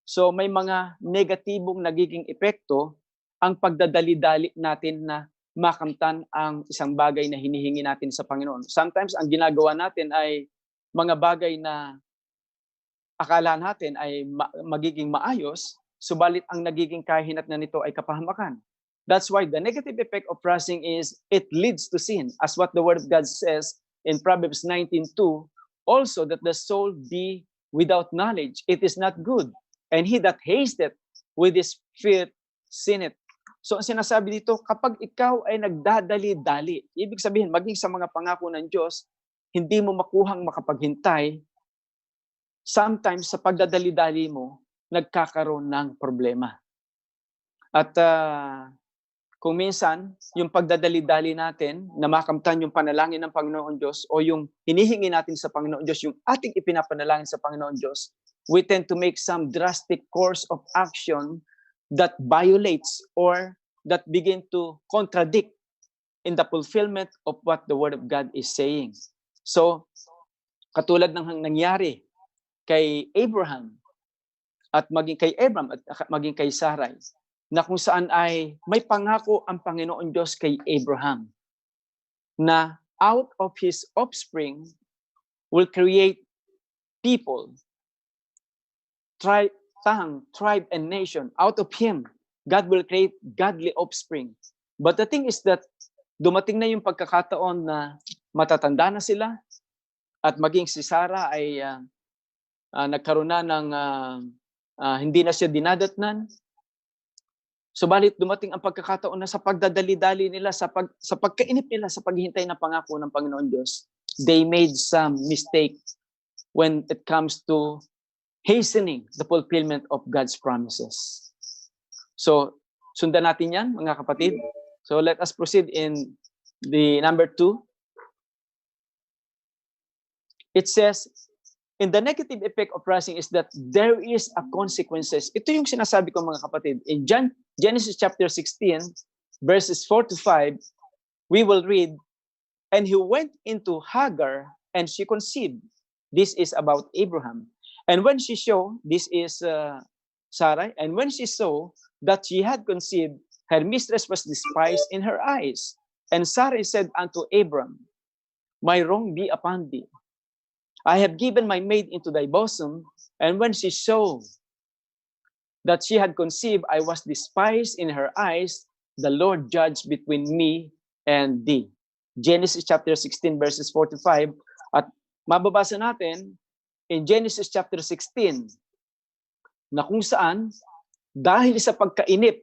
So may mga negatibong nagiging epekto ang pagdadali-dali natin na makamtan ang isang bagay na hinihingi natin sa Panginoon. Sometimes ang ginagawa natin ay mga bagay na akala natin ay magiging maayos, subalit ang nagiging kahinatnan nito ay kapahamakan. That's why the negative effect of rushing is it leads to sin, as what the Word of God says in Proverbs 19:2, also that the soul be without knowledge, it is not good. And he that hasteth with his feet sinneth. So ang sinasabi dito, kapag ikaw ay nagdadali-dali, ibig sabihin, maging sa mga pangako ng Diyos, hindi mo makuhang makapaghintay, sometimes sa pagdadali-dali mo, nagkakaroon ng problema. At kung minsan, yung pagdadali-dali natin na makamtan yung panalangin ng Panginoon Diyos o yung hinihingi natin sa Panginoon Diyos, yung ating ipinapanalangin sa Panginoon Diyos, we tend to make some drastic course of action that violates or that begin to contradict in the fulfillment of what the Word of God is saying. So, katulad ng nangyari kay Abraham at maging kay Abram at maging kay Sarai, na kung saan ay may pangako ang Panginoon Diyos kay Abraham na out of his offspring will create people, tribe, and nation. Out of him, God will create godly offspring. But the thing is that dumating na yung pagkakataon na matatanda na sila at maging si Sarah ay nagkaroon na ng hindi na siya dinadatnan. Subalit dumating ang pagkakataon na sa pagdadali-dali nila, sa pagkainip nila sa paghihintay ng pangako ng Panginoon Diyos, they made some mistake when it comes to hastening the fulfillment of God's promises. So, sundan natin yan, mga kapatid. So, let us proceed in the number 2. It says, in the negative effect of rushing is that there is a consequences. Ito yung sinasabi ko, mga kapatid. In Genesis chapter 16, verses 4 to 5, we will read, and he went into Hagar, and she conceived. This is about Abraham. And when she saw, this is Sarai, and when she saw that she had conceived, her mistress was despised in her eyes. And Sarai said unto Abram, my wrong be upon thee. I have given my maid into thy bosom, and when she saw that she had conceived, I was despised in her eyes. The Lord judged between me and thee. Genesis chapter 16, verses 4 to 5. At mababasa natin in Genesis chapter 16, na kung saan, dahil sa pagkainip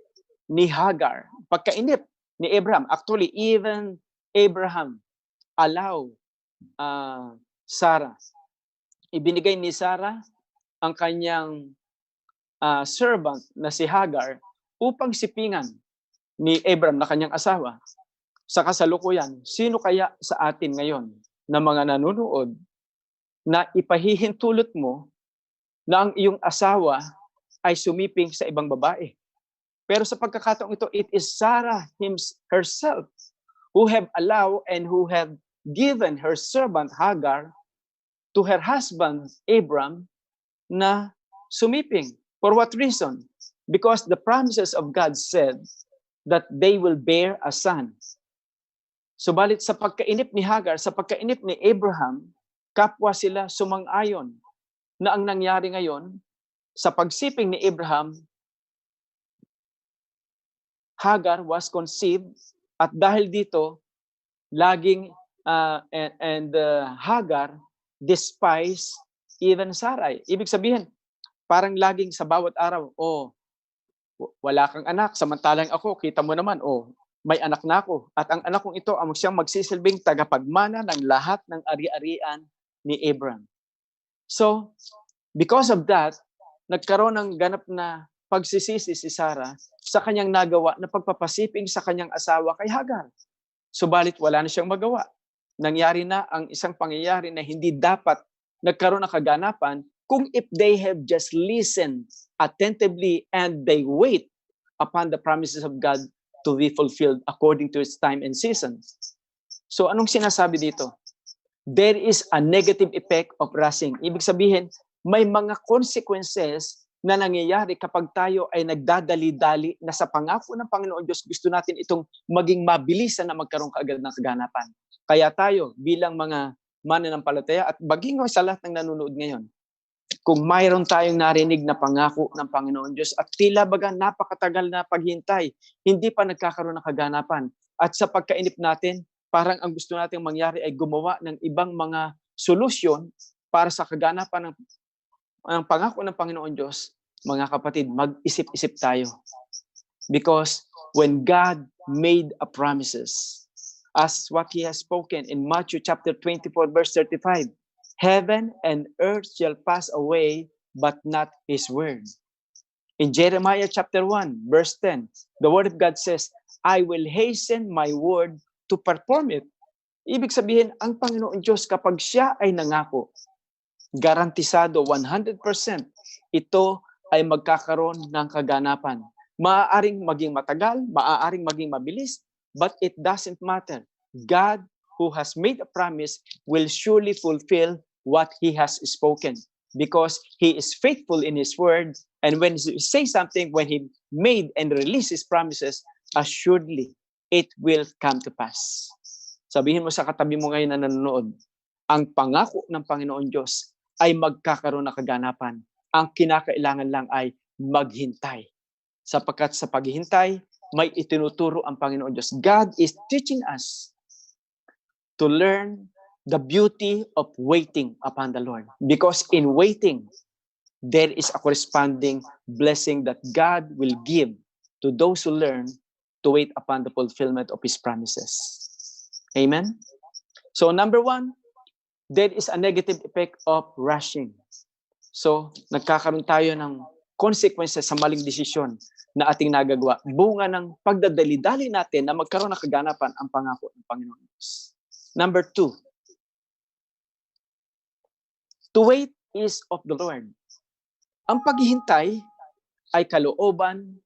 ni Hagar, pagkainip ni Abraham, actually, even Abraham allow Sarah. Ibinigay ni Sarah ang kanyang servant na si Hagar upang sipingan ni Abraham na kanyang asawa. Sa kasalukuyan, sino kaya sa atin ngayon na mga nanonood na ipahihintulot mo na ang iyong asawa ay sumiping sa ibang babae? Pero sa pagkakataong ito, it is Sarah herself who have allowed and who have given her servant Hagar to her husband Abram na sumiping. For what reason? Because the promises of God said that they will bear a son. Subalit sa pagkainip ni Hagar, sa pagkainip ni Abraham, kapwa sila sumang-ayon na ang nangyari ngayon, sa pagsiping ni Abraham, Hagar was conceived at dahil dito, laging Hagar despise even Sarai. Ibig sabihin, parang laging sa bawat araw, wala kang anak, samantalang ako, kita mo naman, may anak na ako. At ang anak kong ito ang siyang magsisilbing tagapagmana ng lahat ng ari-arian ni Abram. So, because of that, nagkaroon ng ganap na pagsisisi si Sarah sa kanyang nagawa na pagpapasiping sa kanyang asawa kay Hagar. Subalit wala na siyang magawa. Nangyari na ang isang pangyayari na hindi dapat nagkaroon ng kaganapan kung if they have just listened attentively and they wait upon the promises of God to be fulfilled according to its time and season. So anong sinasabi dito? There is a negative effect of rushing. Ibig sabihin, may mga consequences na nangyayari kapag tayo ay nagdadali-dali na sa pangako ng Panginoon Diyos, gusto natin itong maging mabilisan na magkaroon kaagad ng kaganapan. Kaya tayo bilang mga mananampalataya at baging sa lahat ng nanonood ngayon, kung mayroon tayong narinig na pangako ng Panginoon Diyos at tila baga napakatagal na paghintay, hindi pa nagkakaroon ng kaganapan. At sa pagkainip natin, parang ang gusto nating mangyari ay gumawa ng ibang mga solusyon para sa kaganapan ng pangako ng Panginoon Diyos. Mga kapatid, mag-isip-isip tayo. Because when God made a promises, as what He has spoken in Matthew chapter 24, verse 35, heaven and earth shall pass away, but not His word. In Jeremiah chapter 1, verse 10, the word of God says, I will hasten my word to perform it. Ibig sabihin, ang Panginoon Diyos, kapag Siya ay nangako, garantisado 100%, ito ay magkakaroon ng kaganapan. Maaaring maging matagal, maaaring maging mabilis, but it doesn't matter. God who has made a promise will surely fulfill what He has spoken because He is faithful in His word. And when He says something, when He made and released His promises, assuredly, it will come to pass. Sabihin mo sa katabi mo ngayon na nanonood, ang pangako ng Panginoon Diyos ay magkakaroon ng kaganapan. Ang kinakailangan lang ay maghintay. Sapagkat sa paghihintay, may itinuturo ang Panginoon Diyos. God is teaching us to learn the beauty of waiting upon the Lord. Because in waiting, there is a corresponding blessing that God will give to those who learn to wait upon the fulfillment of His promises. Amen? So number 1, there is a negative effect of rushing. So nagkakaroon tayo ng consequences sa maling desisyon na ating nagagawa. Bunga ng pagdadali-dali natin na magkaroon ng kaganapan ang pangako ng Panginoon Diyos. Number 2, to wait is of the Lord. Ang paghihintay ay kalooban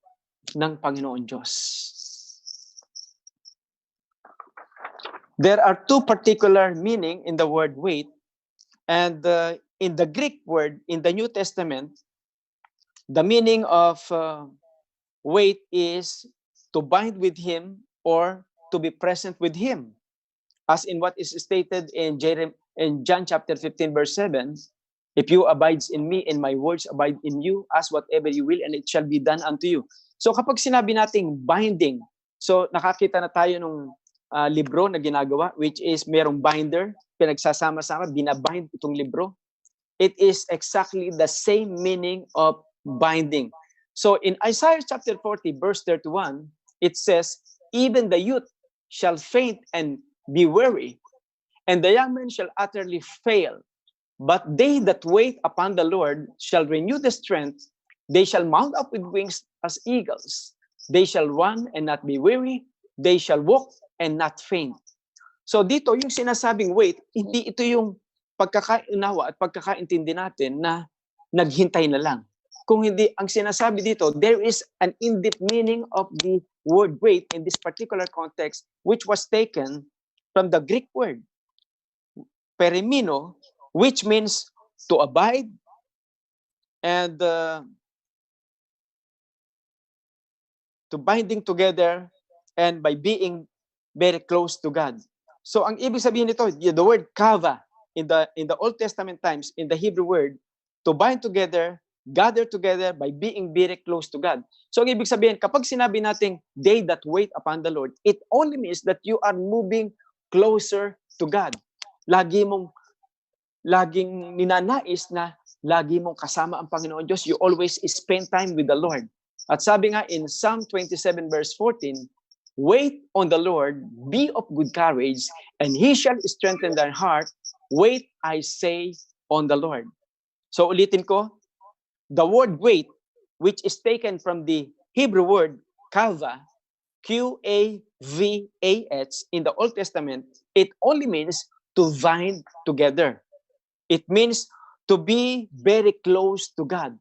ng Panginoon Diyos. There are 2 particular meaning in the word wait, and in the Greek word, in the New Testament, the meaning of wait is to bind with Him or to be present with Him. As in what is stated in John chapter 15, verse 7, if you abide in me and my words abide in you, ask whatever you will and it shall be done unto you. So kapag sinabi nating binding, so nakakita na tayo nung libro na ginagawa, which is merong binder, pinagsasama-sama, binabind itong libro. It is exactly the same meaning of binding. So in Isaiah chapter 40, verse 31, it says, even the youth shall faint and be weary, and the young men shall utterly fail. But they that wait upon the Lord shall renew the strength. They shall mount up with wings as eagles. They shall run and not be weary. They shall walk and not faint. So dito, yung sinasabing wait, hindi ito yung pagkakaunawa at pagkakaintindi natin na naghintay na lang. Kung hindi, ang sinasabi dito, there is an in-depth meaning of the word wait in this particular context, which was taken from the Greek word perimino, which means to abide and to binding together and by being very close to God. So ang ibig sabihin nito, the word kava in the Old Testament times, in the Hebrew word, to bind together, gather together by being very close to God. So ang ibig sabihin, kapag sinabi nating they that wait upon the Lord, it only means that you are moving closer to God. Laging ninanais na lagi mong kasama ang Panginoon Diyos. You always spend time with the Lord. At sabi nga in Psalm 27 verse 14, wait on the Lord, be of good courage, and He shall strengthen thy heart. Wait, I say, on the Lord. So ulitin ko, the word wait, which is taken from the Hebrew word kava, Q-A-V-A-H, in the Old Testament, it only means to bind together. It means to be very close to God.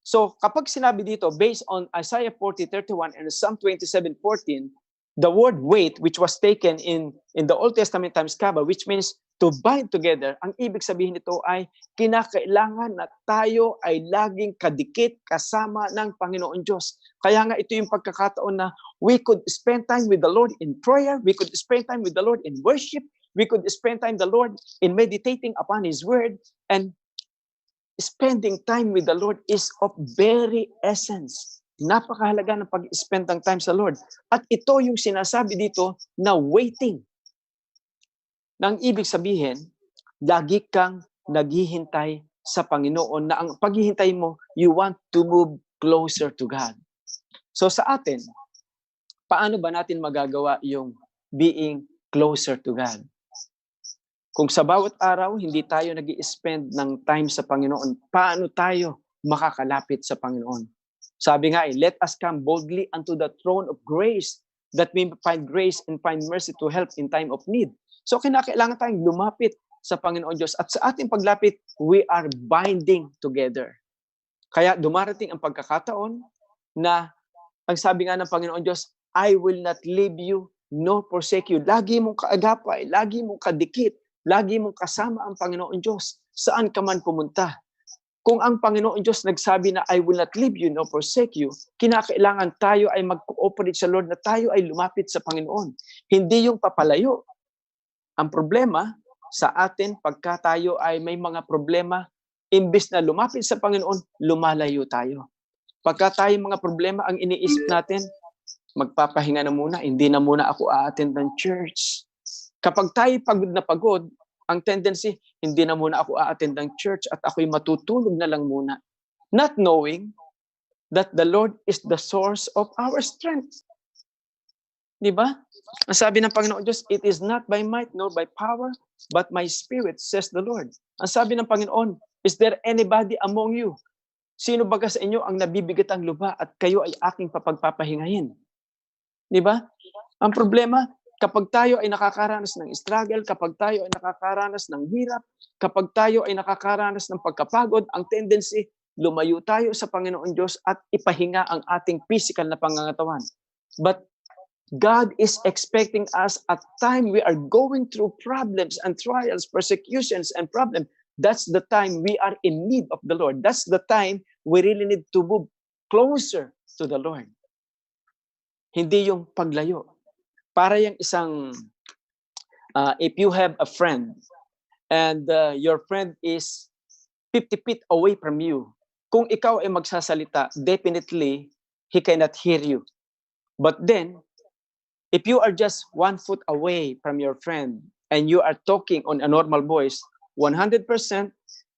So kapag sinabi dito, based on Isaiah 40:31 and Psalm 27:14, the word wait, which was taken in the Old Testament times kava, which means to bind together, ang ibig sabihin nito ay kinakailangan na tayo ay laging kadikit kasama ng Panginoon Diyos. Kaya nga ito yung pagkakataon na we could spend time with the Lord in prayer, we could spend time with the Lord in worship, we could spend time with the Lord in meditating upon His Word, and spending time with the Lord is of very essence. Napakahalaga ng pag-spend ng time sa Lord. At ito yung sinasabi dito na waiting. Nang ibig sabihin, lagi kang naghihintay sa Panginoon na ang paghihintay mo, you want to move closer to God. So sa atin, paano ba natin magagawa yung being closer to God? Kung sa bawat araw, hindi tayo nag-i-spend ng time sa Panginoon, paano tayo makakalapit sa Panginoon? Sabi nga let us come boldly unto the throne of grace that we may find grace and find mercy to help in time of need. So kinakailangan tayong lumapit sa Panginoon Diyos. At sa ating paglapit, we are binding together. Kaya dumarating ang pagkakataon na ang sabi nga ng Panginoon Diyos, I will not leave you nor forsake you. Lagi mong kaagapay, lagi mong kadikit, lagi mong kasama ang Panginoon Diyos. Saan ka man pumunta. Kung ang Panginoon Diyos nagsabi na I will not leave you nor forsake you, kinakailangan tayo ay mag-cooperate sa Lord na tayo ay lumapit sa Panginoon. Hindi yung papalayo. Ang problema sa atin, pagka tayo ay may mga problema, imbes na lumapit sa Panginoon, lumalayo tayo. Pagka tayo mga problema, ang iniisip natin, magpapahinga na muna, hindi na muna ako a-attend ng church. Kapag tayo pagod, ang tendency, hindi na muna ako a-attend ng church at ako'y matutulog na lang muna. Not knowing that the Lord is the source of our strength. Diba? Ang sabi ng Panginoon Diyos, it is not by might nor by power, but my spirit, says the Lord. Ang sabi ng Panginoon, is there anybody among you? Sino baga sa inyo ang nabibigat ang lupa at kayo ay aking papagpapahingahin? Diba? Ang problema, kapag tayo ay nakakaranas ng struggle, kapag tayo ay nakakaranas ng hirap, kapag tayo ay nakakaranas ng pagkapagod, ang tendency, lumayo tayo sa Panginoon Diyos at ipahinga ang ating physical na pangangatawan. But God is expecting us at time we are going through problems and trials, persecutions and problems. That's the time we are in need of the Lord. That's the time we really need to move closer to the Lord. Hindi yung paglayo. Para yung isang, if you have a friend and your friend is 50 feet away from you, kung ikaw ay magsasalita, definitely, he cannot hear you. But then, if you are just 1 foot away from your friend and you are talking on a normal voice, 100%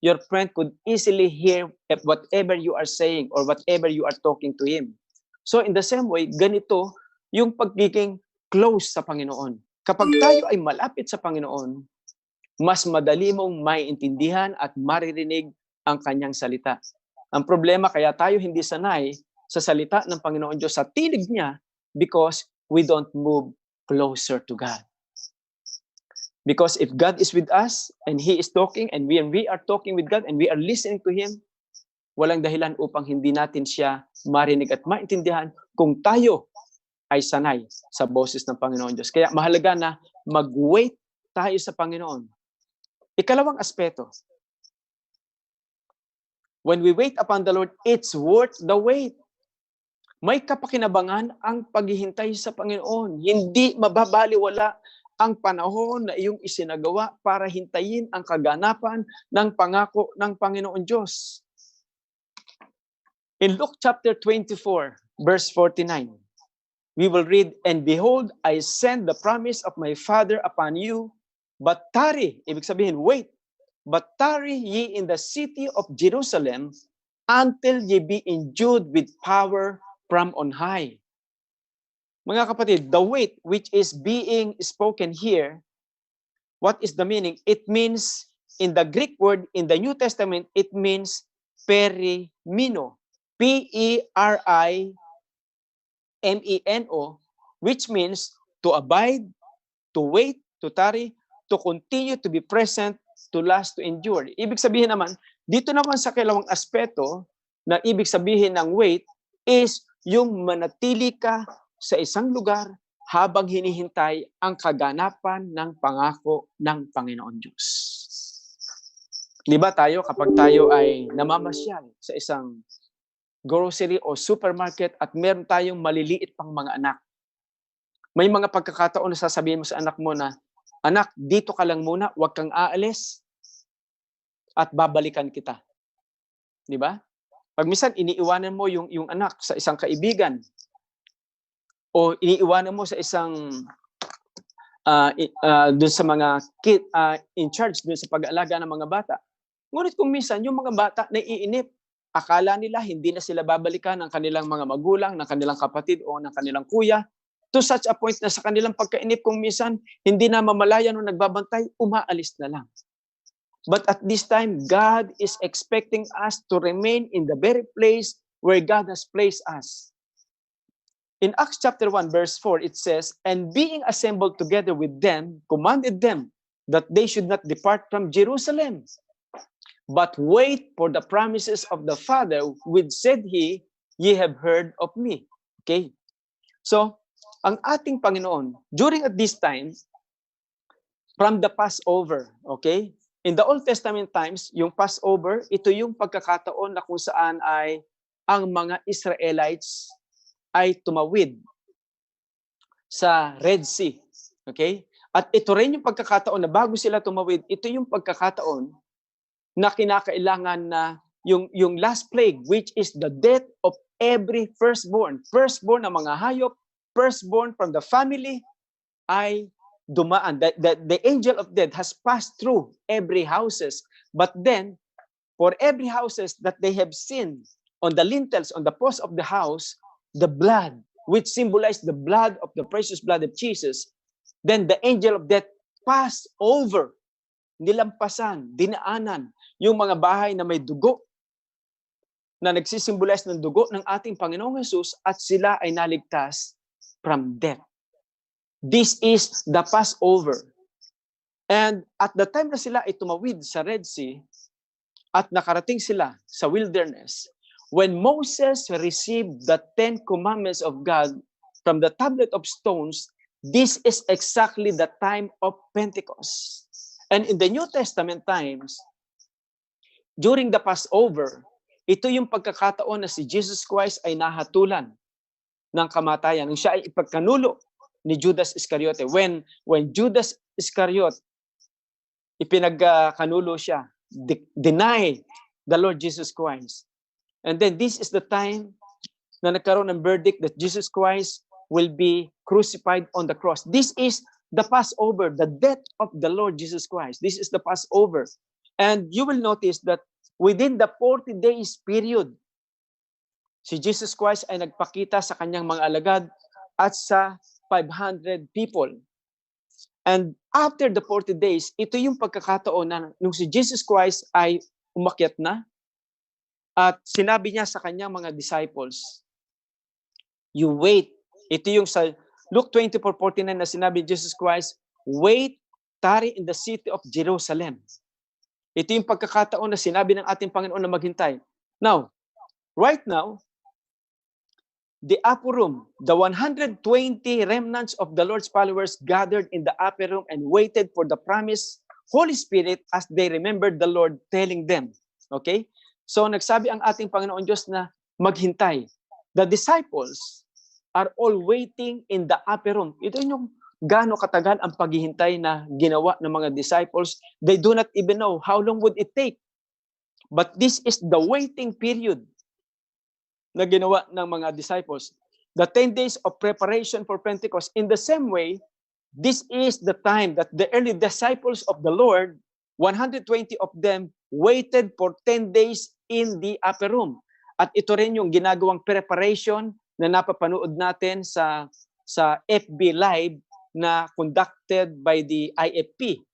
your friend could easily hear whatever you are saying or whatever you are talking to him. So in the same way, ganito yung pagiging close sa Panginoon. Kapag tayo ay malapit sa Panginoon, mas madali mong maiintindihan at maririnig ang kanyang salita. Ang problema, kaya tayo hindi sanay sa salita ng Panginoon Diyos sa tinig niya because we don't move closer to God. Because if God is with us and He is talking and we are talking with God and we are listening to Him, walang dahilan upang hindi natin siya marinig at maintindihan kung tayo ay sanay sa boses ng Panginoon Diyos. Kaya mahalaga na mag-wait tayo sa Panginoon. Ikalawang aspeto, when we wait upon the Lord, it's worth the wait. May kapakinabangan ang paghihintay sa Panginoon. Hindi mababaliwala ang panahon na iyong isinagawa para hintayin ang kaganapan ng pangako ng Panginoon Diyos. In Luke chapter 24, verse 49, we will read, "And behold, I send the promise of my Father upon you, but tarry," ibig sabihin, wait, "but tarry ye in the city of Jerusalem until ye be endued with power from on high." Mga kapatid, the wait which is being spoken here, what is the meaning? It means, in the Greek word, in the New Testament, it means perimino. P-E-R-I-M-E-N-O, which means to abide, to wait, to tarry, to continue to be present, to last, to endure. Ibig sabihin naman, dito naman sa kalawang aspeto na ibig sabihin ng wait is yung manatili ka sa isang lugar habang hinihintay ang kaganapan ng pangako ng Panginoon Diyos. Di ba tayo, kapag tayo ay namamasyal sa isang grocery o supermarket at meron tayong maliliit pang mga anak, may mga pagkakataon na sasabihin mo sa anak mo na, anak, dito ka lang muna, huwag kang aalis at babalikan kita. Di ba? Pag minsan iniiwanan mo yung anak sa isang kaibigan o iniiwanan mo sa isang doon sa mga in charge doon sa pag-aalaga ng mga bata. Ngunit kung minsan yung mga bata naiinip, akala nila hindi na sila babalikan ng kanilang mga magulang, ng kanilang kapatid o ng kanilang kuya, to such a point na sa kanilang pagkainip kung minsan hindi na mamalayan o nagbabantay, umaalis na lang. But at this time, God is expecting us to remain in the very place where God has placed us. In Acts chapter 1, verse 4, it says, "And being assembled together with them, commanded them that they should not depart from Jerusalem, but wait for the promises of the Father, which said He, ye have heard of me." Okay? So, ang ating Panginoon, during at this time, from the Passover, okay? In the Old Testament times, yung Passover, ito yung pagkakataon na kung saan ay ang mga Israelites ay tumawid sa Red Sea. Okay? At ito rin yung pagkakataon na bago sila tumawid, ito yung pagkakataon na kinakailangan na yung last plague, which is the death of every firstborn. Firstborn ng mga hayop, firstborn from the family, ay dumaan. The angel of death has passed through every houses. But then, for every houses that they have seen on the lintels, on the post of the house, the blood, which symbolized the blood of the precious blood of Jesus, then the angel of death passed over, nilampasan, dinaanan, yung mga bahay na may dugo, na nagsisimbolize ng dugo ng ating Panginoong Jesus, at sila ay naligtas from death. This is the Passover. And at the time na sila ay tumawid sa Red Sea at nakarating sila sa wilderness, when Moses received the 10 commandments of God from the tablet of stones, this is exactly the time of Pentecost. And in the New Testament times, during the Passover, ito yung pagkakataon na si Jesus Christ ay nahatulan ng kamatayan. Nung siya ay ipagkanulo ni Judas Iscariote. When Judas Iscariot, ipinagkanulo siya, deny the Lord Jesus Christ. And then this is the time na nagkaroon ng verdict that Jesus Christ will be crucified on the cross. This is the Passover, the death of the Lord Jesus Christ. This is the Passover. And you will notice that within the 40 days period, si Jesus Christ ay nagpakita sa kanyang mga alagad at sa 500 people. And after the 40 days, ito yung pagkakataon na nung si Jesus Christ ay umakyat na at sinabi niya sa kanyang mga disciples, you wait. Ito yung sa Luke 24:49 na sinabi ni Jesus Christ, wait, tarry in the city of Jerusalem. Ito yung pagkakataon na sinabi ng ating Panginoon na maghintay. Now, right now, the upper room, the 120 remnants of the Lord's followers gathered in the upper room and waited for the promised Holy Spirit as they remembered the Lord telling them. Okay? So nagsabi ang ating Panginoon Diyos na maghintay. The disciples are all waiting in the upper room. Ito yung gaano katagal ang paghihintay na ginawa ng mga disciples. They do not even know how long would it take. But this is the waiting period na ginawa ng mga disciples. The 10 days of preparation for Pentecost. In the same way, this is the time that the early disciples of the Lord, 120 of them, waited for 10 days in the upper room. At ito rin yung ginagawang preparation na napapanood natin sa FB Live na conducted by the IFP.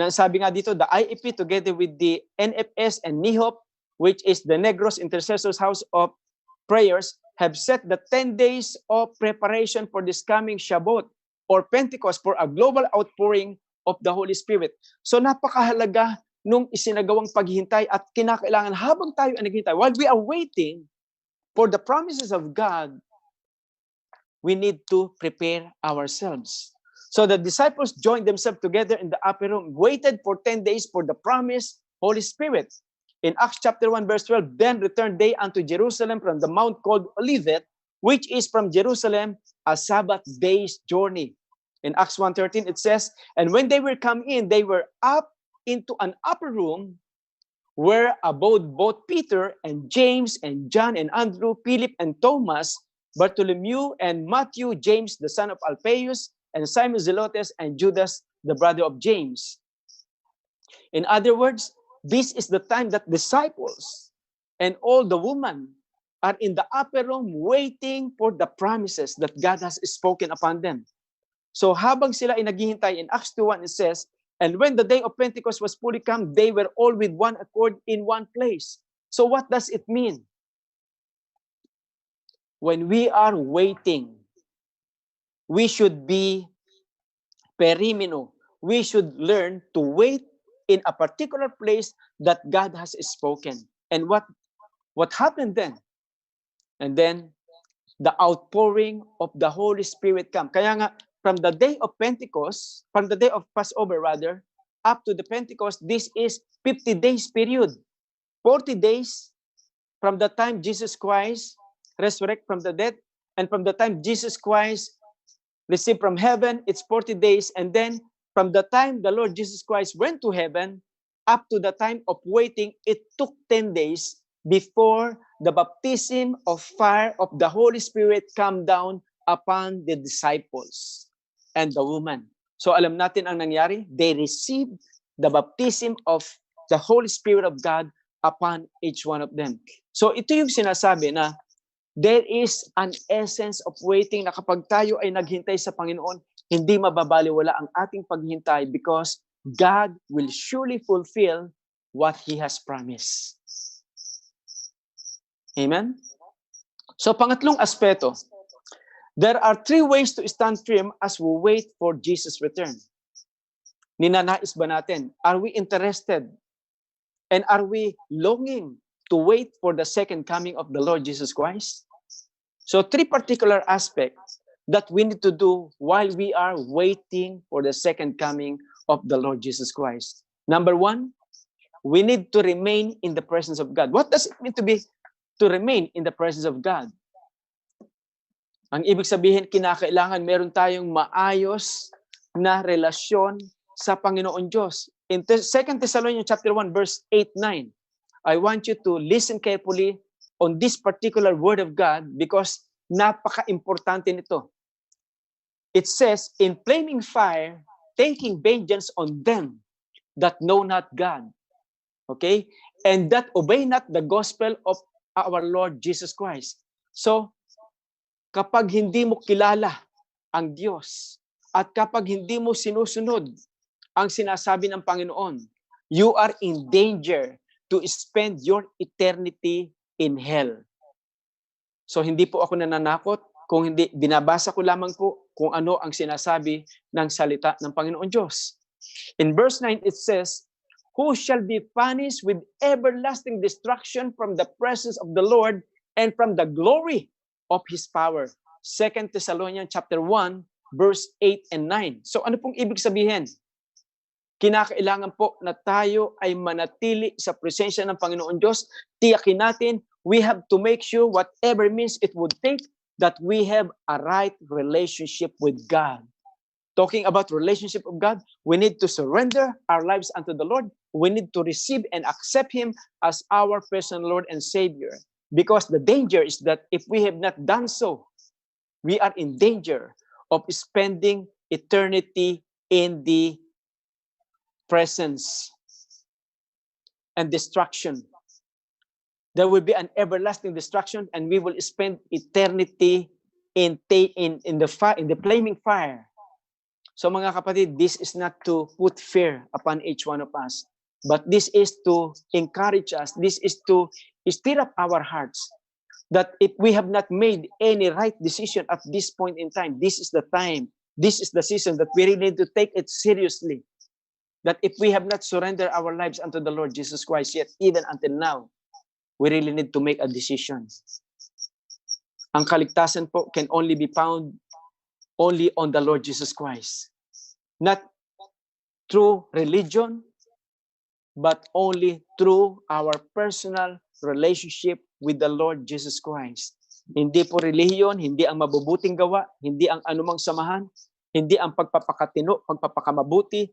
Na sabi nga dito, the IFP together with the NFS and NIHOP, which is the Negros Intercessors House of Prayers, have set the 10 days of preparation for this coming Shavuot or Pentecost for a global outpouring of the Holy Spirit. So napakahalaga nung isinagawang paghihintay at kinakailangan habang tayo ay naghihintay, while we are waiting for the promises of God, we need to prepare ourselves. So the disciples joined themselves together in the upper room, waited for 10 days for the promised Holy Spirit. In Acts chapter 1, verse 12, then returned they unto Jerusalem from the mount called Olivet, which is from Jerusalem a Sabbath day's journey. In Acts 1:13, it says, and when they were come in, they were up into an upper room where abode both Peter and James and John and Andrew, Philip and Thomas, Bartholomew and Matthew, James the son of Alphaeus, and Simon Zelotes and Judas the brother of James. In other words, this is the time that disciples and all the women are in the upper room waiting for the promises that God has spoken upon them. So habang sila ay naghihintay, in Acts 2:1 it says, and when the day of Pentecost was fully come, they were all with one accord in one place. So what does it mean? When we are waiting, we should be perimino. We should learn to wait in a particular place that God has spoken. And what happened then? And then the outpouring of the Holy Spirit come. Kaya nga, from the day of Pentecost, from the day of Passover rather, up to the Pentecost, this is 50 days period. 40 days from the time Jesus Christ resurrected from the dead, and from the time Jesus Christ received from heaven, it's 40 days. And then from the time the Lord Jesus Christ went to heaven, up to the time of waiting, it took 10 days before the baptism of fire of the Holy Spirit come down upon the disciples and the woman. So alam natin ang nangyari, they received the baptism of the Holy Spirit of God upon each one of them. So ito yung sinasabi na there is an essence of waiting na kapag tayo ay naghintay sa Panginoon, hindi mababaliwala ang ating paghintay because God will surely fulfill what He has promised. Amen? So pangatlong aspeto, there are 3 ways to stand firm as we wait for Jesus' return. Ninanais ba natin? Are we interested? And are we longing to wait for the second coming of the Lord Jesus Christ? So 3 particular aspects that we need to do while we are waiting for the second coming of the Lord Jesus Christ. Number 1, we need to remain in the presence of God. What does it mean to remain in the presence of God? Ang ibig sabihin, kinakailangan meron tayong maayos na relasyon sa Panginoon Diyos. In 2 Thessalonians chapter 1 verse 8-9, I want you to listen carefully on this particular word of God because napaka-importante nito. It says, in flaming fire, taking vengeance on them that know not God. Okay? And that obey not the gospel of our Lord Jesus Christ. So, kapag hindi mo kilala ang Diyos at kapag hindi mo sinusunod ang sinasabi ng Panginoon, you are in danger to spend your eternity in hell. So hindi po ako nananakot kung hindi binabasa ko lamang po kung ano ang sinasabi ng salita ng Panginoon Diyos. In verse 9 it says, who shall be punished with everlasting destruction from the presence of the Lord and from the glory of His power. 2 Thessalonians chapter 1 verse 8 and 9. So ano pong ibig sabihin? Kinakailangan po na tayo ay manatili sa presensya ng Panginoon Diyos. Tiyakin natin, we have to make sure whatever means it would take that we have a right relationship with God. Talking about relationship of God, we need to surrender our lives unto the Lord. We need to receive and accept Him as our personal Lord and Savior. Because the danger is that if we have not done so, we are in danger of spending eternity in the presence and destruction. There will be an everlasting destruction, and we will spend eternity in the flaming fire. So mga kapatid, this is not to put fear upon each one of us, but this is to encourage us. This is to stir up our hearts that if we have not made any right decision at this point in time, this is the time, this is the season that we really need to take it seriously. That if we have not surrendered our lives unto the Lord Jesus Christ yet, even until now, we really need to make a decision. Ang kaligtasan po can only be found only on the Lord Jesus Christ. Not through religion, but only through our personal relationship with the Lord Jesus Christ. Hindi po relihiyon, hindi ang mabubuting gawa, hindi ang anumang samahan, hindi ang pagpapakatino, pagpapakamabuti,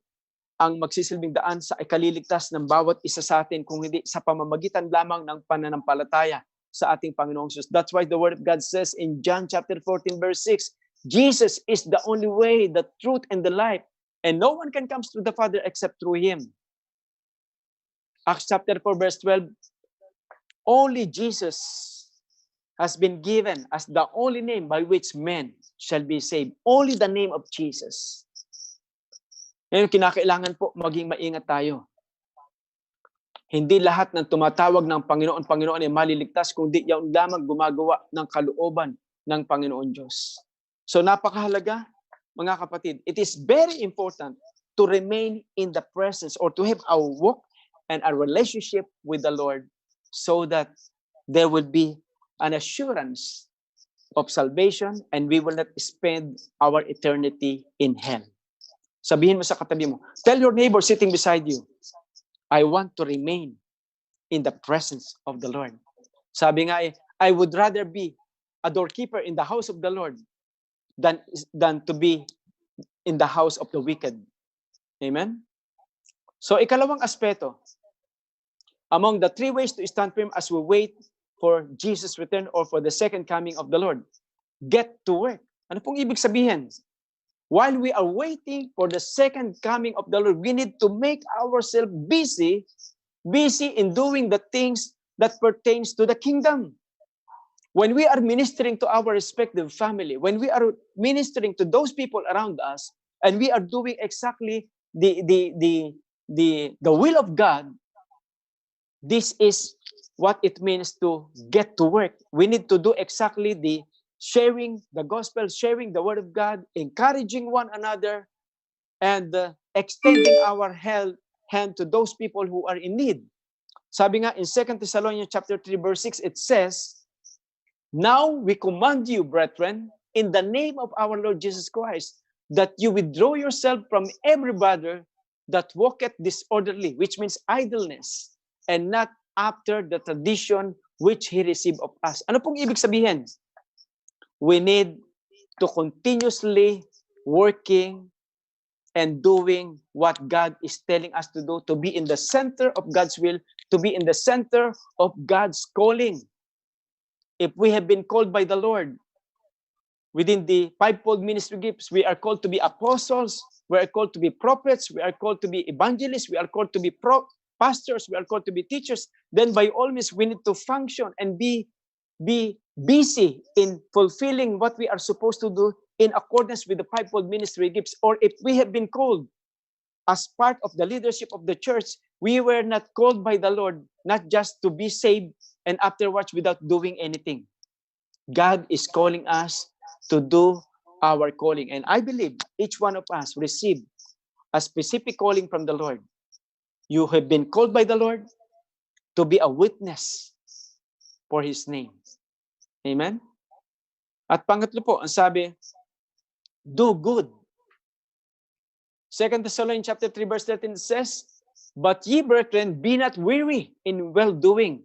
ang magsisilbing daan sa ikaliligtas ng bawat isa sa atin, kung hindi sa pamamagitan lamang ng pananampalataya sa ating Panginoong Jesus. That's why the Word of God says in John chapter 14, verse 6, Jesus is the only way, the truth, and the life, and no one can come to the Father except through Him. Acts chapter 4, verse 12, only Jesus has been given as the only name by which men shall be saved. Only the name of Jesus. Ngayon, kinakailangan po maging maingat tayo. Hindi lahat ng tumatawag ng Panginoon ay maliligtas, kundi yung lamang gumagawa ng kalooban ng Panginoon Diyos. So napakahalaga, mga kapatid, it is very important to remain in the presence or to have a walk and a relationship with the Lord so that there will be an assurance of salvation and we will not spend our eternity in hell. Sabihin mo sa katabi mo, tell your neighbor sitting beside you, I want to remain in the presence of the Lord. Sabi nga I would rather be a doorkeeper in the house of the Lord than to be in the house of the wicked. Amen? So ikalawang aspeto, among the three ways to stand firm as we wait for Jesus' return or for the second coming of the Lord, get to work. Ano pong ibig sabihin? While we are waiting for the second coming of the Lord, we need to make ourselves busy in doing the things that pertains to the kingdom. When we are ministering to our respective family, when we are ministering to those people around us, and we are doing exactly the will of God, this is what it means to get to work. We need to do exactly the sharing the gospel, sharing the word of God, encouraging one another, and extending our hand to those people who are in need. Sabi nga in 2 Thessalonians chapter 3 verse 6, it says, now we command you, brethren, in the name of our Lord Jesus Christ, that you withdraw yourself from every brother that walketh disorderly, which means idleness, and not after the tradition which he received of us. Ano pong ibig sabihin? We need to continuously working and doing what God is telling us to do, to be in the center of God's will, to be in the center of God's calling. If we have been called by the Lord, within the fivefold ministry gifts, we are called to be apostles, we are called to be prophets, we are called to be evangelists, we are called to be pastors, we are called to be teachers, then by all means, we need to function and be busy in fulfilling what we are supposed to do in accordance with the fivefold ministry gifts. Or if we have been called as part of the leadership of the church, we were not called by the Lord, not just to be saved and afterwards without doing anything. God is calling us to do our calling. And I believe each one of us received a specific calling from the Lord. You have been called by the Lord to be a witness for His name. Amen? At pangatlo po, ang sabi, do good. 2 Thessalonians chapter 3 verse 13 says, but ye brethren, be not weary in well-doing.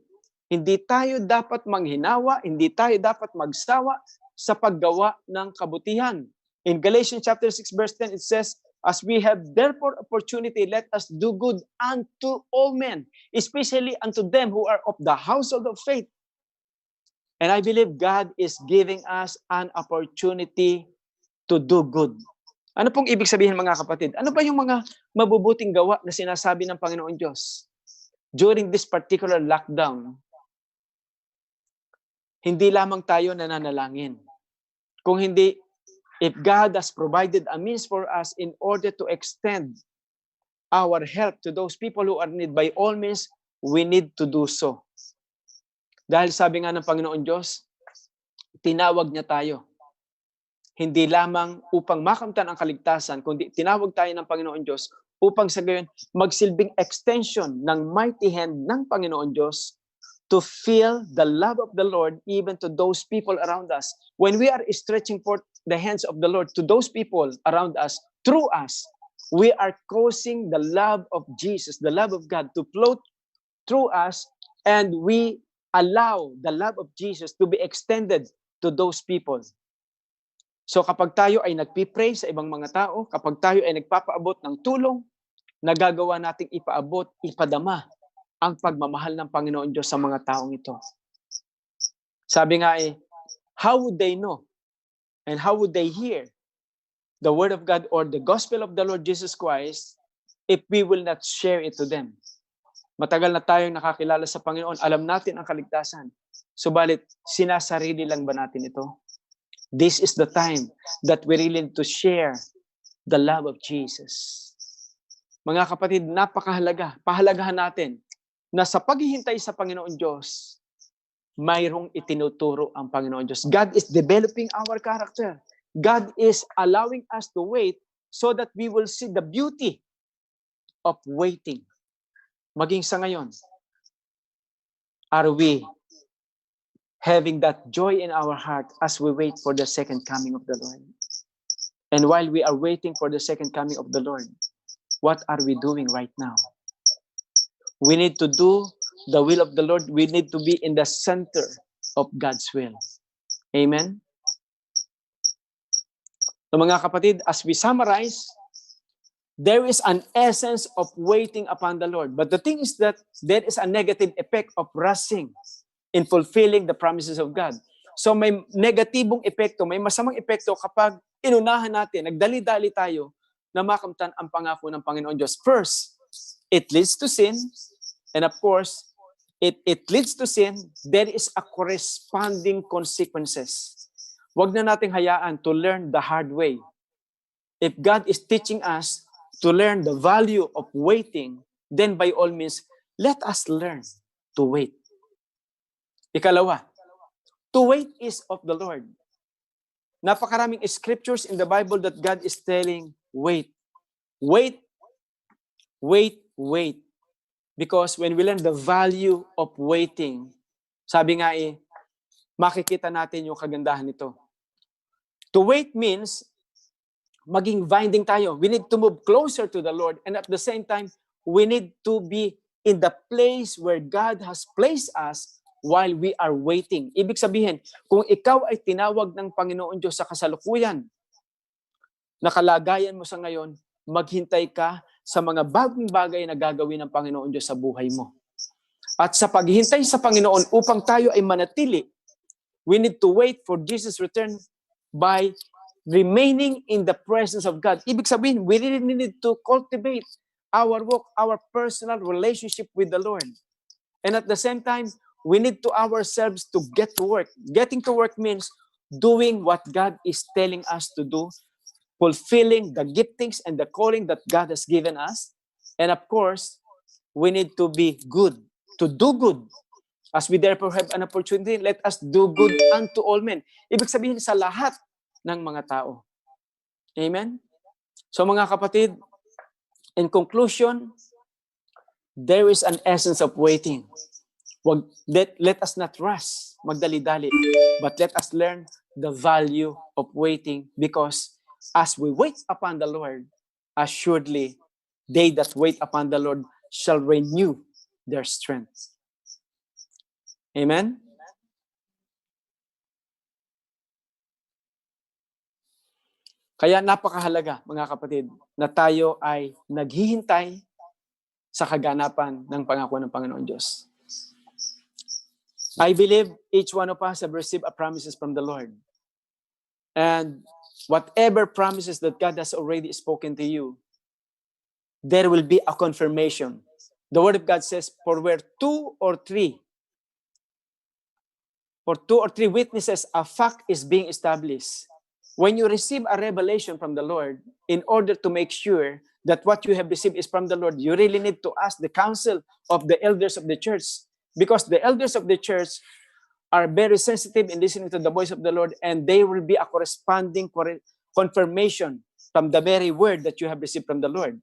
Hindi tayo dapat manghinawa, hindi tayo dapat magsawa sa paggawa ng kabutihan. In Galatians chapter 6 verse 10, it says, as we have therefore opportunity, let us do good unto all men, especially unto them who are of the household of faith. And I believe God is giving us an opportunity to do good. Ano pong ibig sabihin, mga kapatid? Ano ba yung mga mabubuting gawa na sinasabi ng Panginoon Diyos? During this particular lockdown, hindi lamang tayo nananalangin. Kung hindi, if God has provided a means for us in order to extend our help to those people who are in need, by all means, we need to do so. Dahil sabi nga ng Panginoon Diyos, tinawag niya tayo. Hindi lamang upang makamtan ang kaligtasan, kundi tinawag tayo ng Panginoon Diyos upang sa gayon magsilbing extension ng mighty hand ng Panginoon Diyos to feel the love of the Lord even to those people around us. When we are stretching forth the hands of the Lord to those people around us, through us, we are causing the love of Jesus, the love of God to flow through us, and we allow the love of Jesus to be extended to those people. So kapag tayo ay nagpipray sa ibang mga tao, kapag tayo ay nagpapaabot ng tulong, nagagawa nating ipaabot, ipadama ang pagmamahal ng Panginoon Diyos sa mga taong ito. Sabi nga how would they know and how would they hear the Word of God or the Gospel of the Lord Jesus Christ if we will not share it to them? Matagal na tayong nakakilala sa Panginoon, alam natin ang kaligtasan. Subalit, sinasarili lang ba natin ito? This is the time that we really need to share the love of Jesus. Mga kapatid, napakahalaga. Pahalagahan natin na sa paghihintay sa Panginoon Diyos, mayroong itinuturo ang Panginoon Diyos. God is developing our character. God is allowing us to wait so that we will see the beauty of waiting. Maging sa ngayon, are we having that joy in our heart as we wait for the second coming of the Lord? And while we are waiting for the second coming of the Lord, what are we doing right now? We need to do the will of the Lord. We need to be in the center of God's will. Amen? So mga kapatid, as we summarize, there is an essence of waiting upon the Lord. But the thing is that there is a negative effect of rushing in fulfilling the promises of God. So may negatibong epekto, may masamang epekto kapag inunahan natin, nagdali-dali tayo na makamtan ang pangako ng Panginoon Diyos. First, it leads to sin. And of course, it leads to sin. There is a corresponding consequences. Huwag na nating hayaan to learn the hard way. If God is teaching us to learn the value of waiting, then by all means, let us learn to wait. Ikalawa, to wait is of the Lord. Napakaraming scriptures in the Bible that God is telling, wait, wait, wait, wait. Because when we learn the value of waiting, sabi nga makikita natin yung kagandahan nito. To wait means maging binding tayo. We need to move closer to the Lord, and at the same time, we need to be in the place where God has placed us while we are waiting. Ibig sabihin, kung ikaw ay tinawag ng Panginoon Diyos sa kasalukuyan, nakalagayan mo sa ngayon, maghintay ka sa mga bagong bagay na gagawin ng Panginoon Diyos sa buhay mo. At sa paghintay sa Panginoon upang tayo ay manatili, we need to wait for Jesus' return by remaining in the presence of God. Ibig sabihin, we really need to cultivate our walk, our personal relationship with the Lord. And at the same time, we need to ourselves to get to work. Getting to work means doing what God is telling us to do, fulfilling the giftings and the calling that God has given us. And of course, we need to be good, to do good. As we therefore have an opportunity, let us do good unto all men. Ibig sabihin sa lahat ng mga tao. Amen? So mga kapatid, in conclusion, there is an essence of waiting. Let us not rush, magdali-dali, but let us learn the value of waiting, because as we wait upon the Lord, assuredly, they that wait upon the Lord shall renew their strength. Amen? Kaya napakahalaga, mga kapatid, na tayo ay naghihintay sa kaganapan ng pangako ng Panginoon Diyos. I believe each one of us have received a promises from the Lord. And whatever promises that God has already spoken to you, there will be a confirmation. The Word of God says, for two or three witnesses, a fact is being established. When you receive a revelation from the Lord, in order to make sure that what you have received is from the Lord, you really need to ask the counsel of the elders of the church. Because the elders of the church are very sensitive in listening to the voice of the Lord, and they will be a corresponding confirmation from the very word that you have received from the Lord.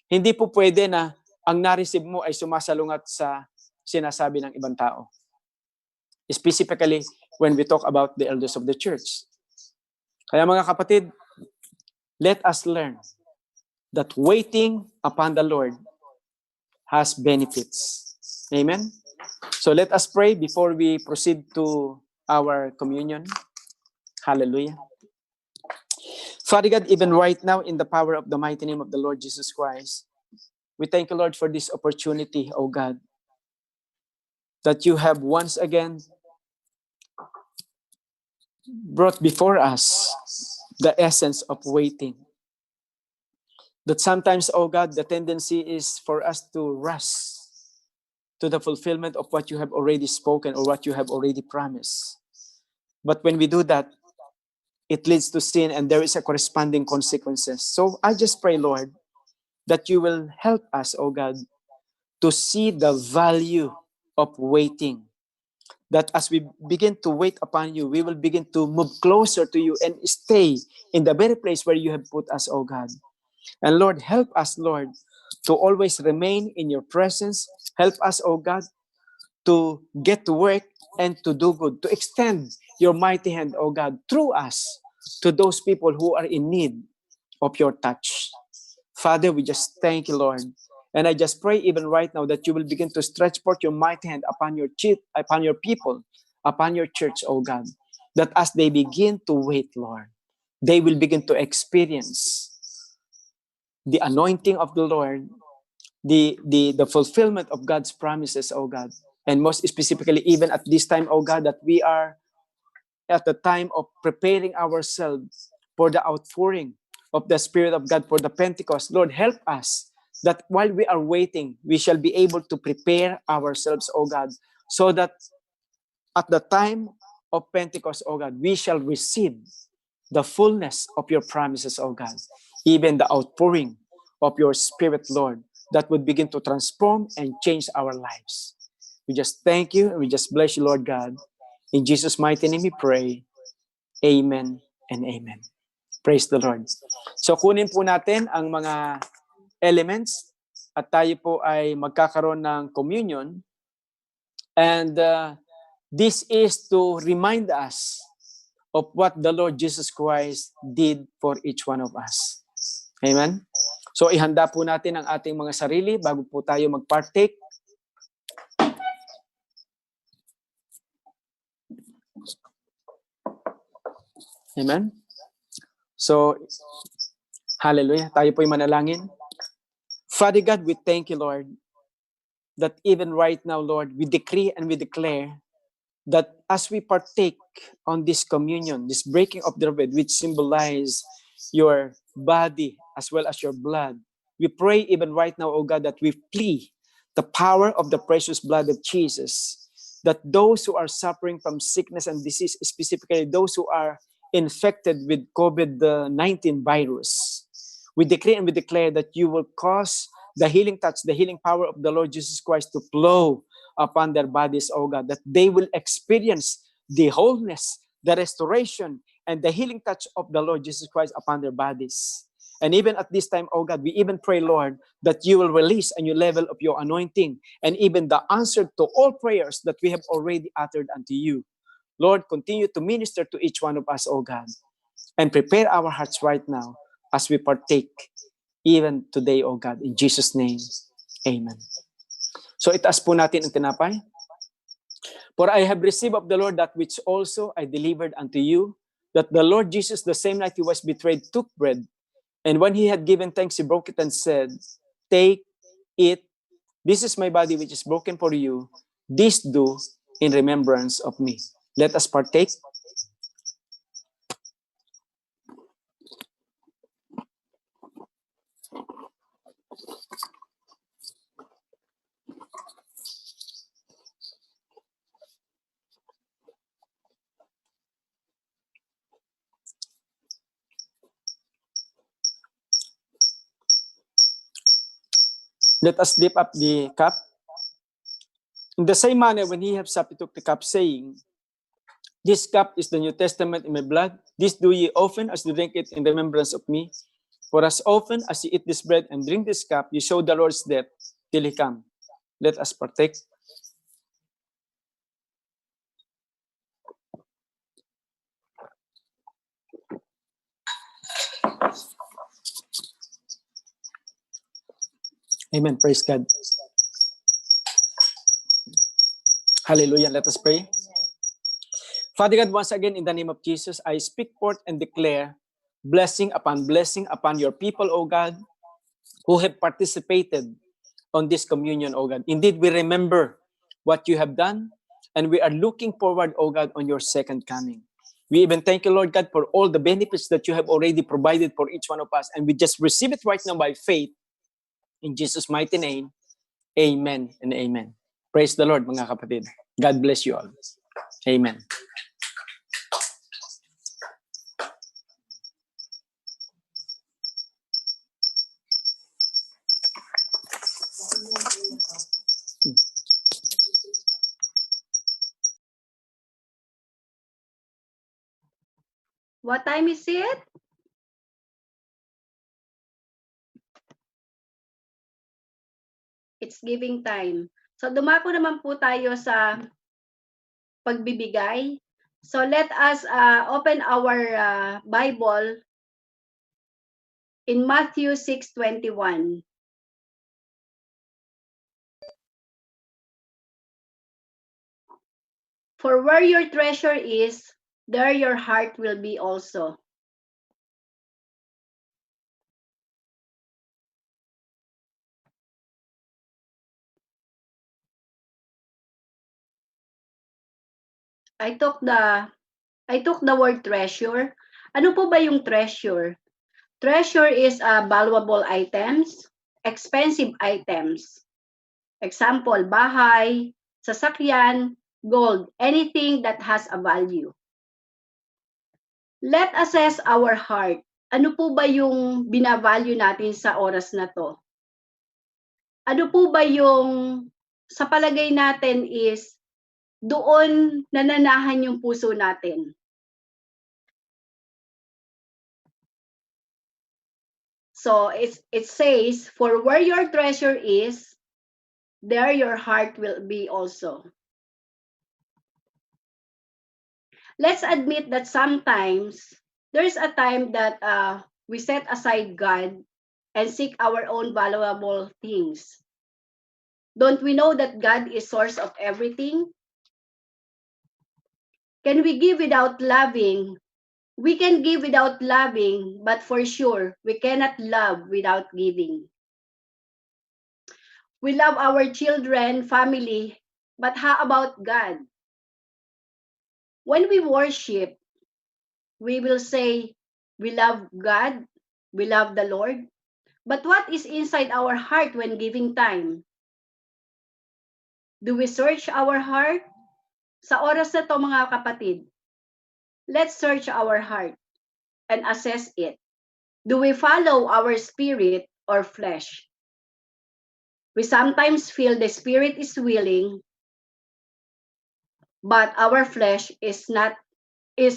Hindi po pwede na ang na-receive mo ay sumasalungat sa sinasabi ng ibang tao. specifically when we talk about the elders of the church. Kaya mga kapatid, let us learn that waiting upon the Lord has benefits. Amen? So let us pray before we proceed to our communion. Hallelujah. Father God, even right now, in the power of the mighty name of the Lord Jesus Christ, we thank you, Lord, for this opportunity, O God, that you have once again brought before us the essence of waiting. That sometimes, oh God, the tendency is for us to rush to the fulfillment of what you have already spoken or what you have already promised. But when we do that, it leads to sin and there is a corresponding consequences. So I just pray, Lord, that you will help us, oh God, to see the value of waiting. That as we begin to wait upon you, we will begin to move closer to you and stay in the very place where you have put us, oh God. And Lord, help us, Lord, to always remain in your presence. Help us, oh God, to get to work and to do good, to extend your mighty hand, oh God, through us to those people who are in need of your touch. Father, we just thank you, Lord. And I just pray even right now that you will begin to stretch forth your mighty hand upon your people, upon your church, oh God, that as they begin to wait, Lord, they will begin to experience the anointing of the Lord, the fulfillment of God's promises, oh God. And most specifically, even at this time, oh God, that we are at the time of preparing ourselves for the outpouring of the Spirit of God, for the Pentecost. Lord, help us that while we are waiting, we shall be able to prepare ourselves, oh God, so that at the time of Pentecost, oh God, we shall receive the fullness of your promises, oh God, even the outpouring of your Spirit, Lord, that would begin to transform and change our lives. We just thank you and we just bless you, Lord God. In Jesus' mighty name we pray. Amen and amen. Praise the Lord. So kunin po natin ang mga elements at tayo po ay magkakaroon ng communion. And this is to remind us of what the Lord Jesus Christ did for each one of us. Amen? So ihanda po natin ang ating mga sarili bago po tayo mag-partake. Amen? So, hallelujah. Tayo po'y manalangin. Father God, we thank you, Lord, that even right now, Lord, we decree and we declare that as we partake on this communion, this breaking of the bread, which symbolize your body as well as your blood, we pray even right now, oh God, that we plead the power of the precious blood of Jesus, that those who are suffering from sickness and disease, specifically those who are infected with COVID-19 virus, we decree and we declare that you will cause the healing touch, the healing power of the Lord Jesus Christ to flow upon their bodies, oh God, that they will experience the wholeness, the restoration, and the healing touch of the Lord Jesus Christ upon their bodies. And even at this time, oh God, we even pray, Lord, that you will release a new level of your anointing and even the answer to all prayers that we have already uttered unto you. Lord, continue to minister to each one of us, oh God, and prepare our hearts right now as we partake even today, oh God, in Jesus' name, amen. So itaas po natin ang tinapay. For I have received of the Lord that which also I delivered unto you, that the Lord Jesus, the same night he was betrayed, took bread, and when he had given thanks, he broke it and said, take, eat, this is my body which is broken for you. This do in remembrance of me. Let us partake. Let us dip up the cup. In the same manner, when he had supped, he took the cup, saying, this cup is the New Testament in my blood. This do ye often as you drink it in remembrance of me. For as often as you eat this bread and drink this cup, you show the Lord's death till he come. Let us partake. Amen. Praise God. Hallelujah. Let us pray. Father God, once again, in the name of Jesus, I speak forth and declare blessing upon your people, O God, who have participated on this communion, O God. Indeed, we remember what you have done, and we are looking forward, O God, on your second coming. We even thank you, Lord God, for all the benefits that you have already provided for each one of us, and we just receive it right now by faith. In Jesus' mighty name, amen and amen. Praise the Lord, mga kapatid. God bless you all. Amen. What time is it? It's giving time. So dumako naman po tayo sa pagbibigay. So let us open our Bible in Matthew 6:21. For where your treasure is, there your heart will be also. I took the word treasure. Ano po ba yung treasure? Treasure is valuable items, expensive items. Example, bahay, sasakyan, gold, anything that has a value. Let assess our heart. Ano po ba yung binavalue natin sa oras na to? Ano po ba yung sa palagay natin is doon nananahan yung puso natin? So it says, for where your treasure is, there your heart will be also. Let's admit that sometimes there's a time that we set aside God and seek our own valuable things. Don't we know that God is source of everything? Can we give without loving? We can give without loving, but for sure, we cannot love without giving. We love our children, family, but how about God? When we worship, we will say, we love God, we love the Lord. But what is inside our heart when giving time? Do we search our heart? Sa oras na to, mga kapatid, let's search our heart and assess it. Do we follow our spirit or flesh? We sometimes feel the spirit is willing, but our flesh is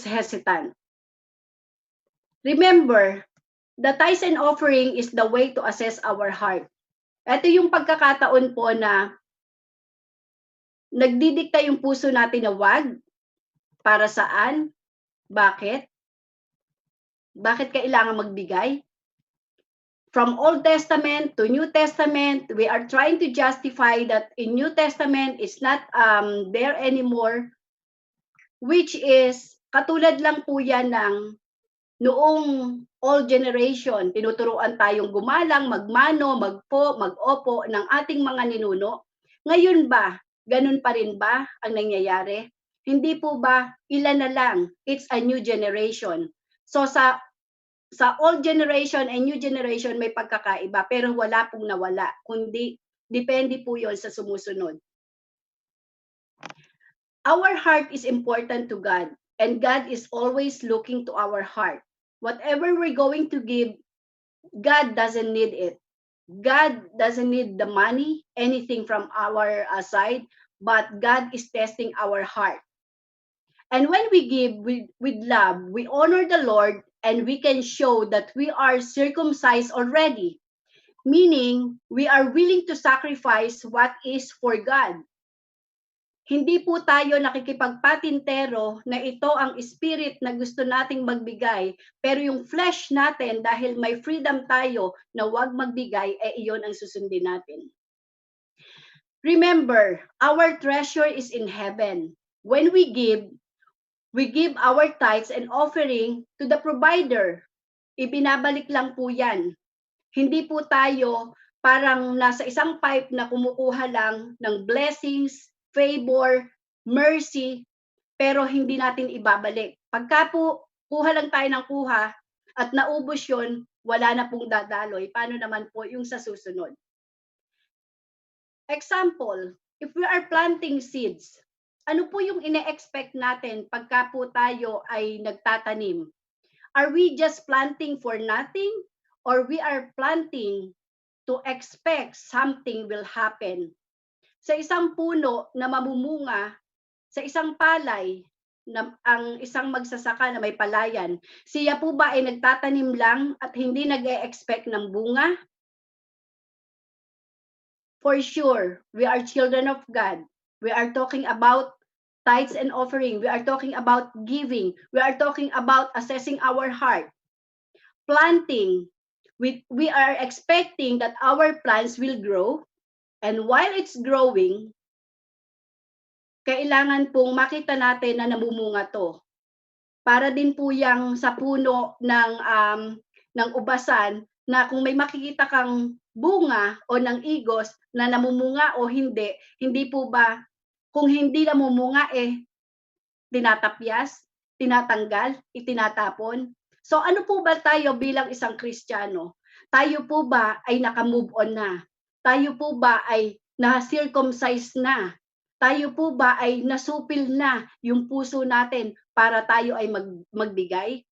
hesitant. Remember, the tithes and offering is the way to assess our heart. Ito yung pagkakataon po na nagdidikta yung puso natin na wag. Para saan? Bakit? Bakit kailangan magbigay? From Old Testament to New Testament, we are trying to justify that in New Testament is not there anymore, which is katulad lang po yan ng noong old generation. Tinuturuan tayong gumalang, magmano, magpo, mag-opo ng ating mga ninuno. Ngayon ba, ganun pa rin ba ang nangyayari? Hindi po ba ilan na lang? It's a new generation. So sa old generation and new generation may pagkakaiba, pero wala pong nawala, kundi depende po 'yon sa sumusunod. Our heart is important to God, and God is always looking to our heart. Whatever we're going to give, God doesn't need it. God doesn't need the money, anything from our side, but God is testing our heart. And when we give with love, we honor the Lord, and we can show that we are circumcised already, meaning we are willing to sacrifice what is for God. Hindi po tayo nakikipagpatintero na ito ang spirit na gusto nating magbigay, pero yung flesh natin, dahil may freedom tayo na wag magbigay, iyon ang susundin natin. Remember, our treasure is in heaven. When we give our tithes and offering to the provider. Ibinabalik lang po yan. Hindi po tayo parang nasa isang pipe na kumukuha lang ng blessings, favor, mercy, pero hindi natin ibabalik. Pagka po kuha lang tayo ng kuha at naubos yun, wala na pong dadaloy. Paano naman po yung sa susunod? Example, if we are planting seeds, ano po yung ine-expect natin pagka po tayo ay nagtatanim? Are we just planting for nothing, or we are planting to expect something will happen? Sa isang puno na mamumunga, sa isang palay, na ang isang magsasaka na may palayan, siya po ba ay nagtatanim lang at hindi nag-e-expect ng bunga? For sure, we are children of God. We are talking about tithes and offering. We are talking about giving. We are talking about assessing our heart. Planting. We are expecting that our plants will grow. And while it's growing, kailangan pong makita natin na namumunga to. Para din po yang sa puno ng ubasan, na kung may makikita kang bunga o ng igos na namumunga o hindi po ba, kung hindi namumunga tinatapyas, tinatanggal, itinatapon. So ano po ba tayo bilang isang Kristiyano? Tayo po ba ay naka-move on na? Tayo po ba ay na-circumcise na? Tayo po ba ay nasupil na yung puso natin para tayo ay magbigay?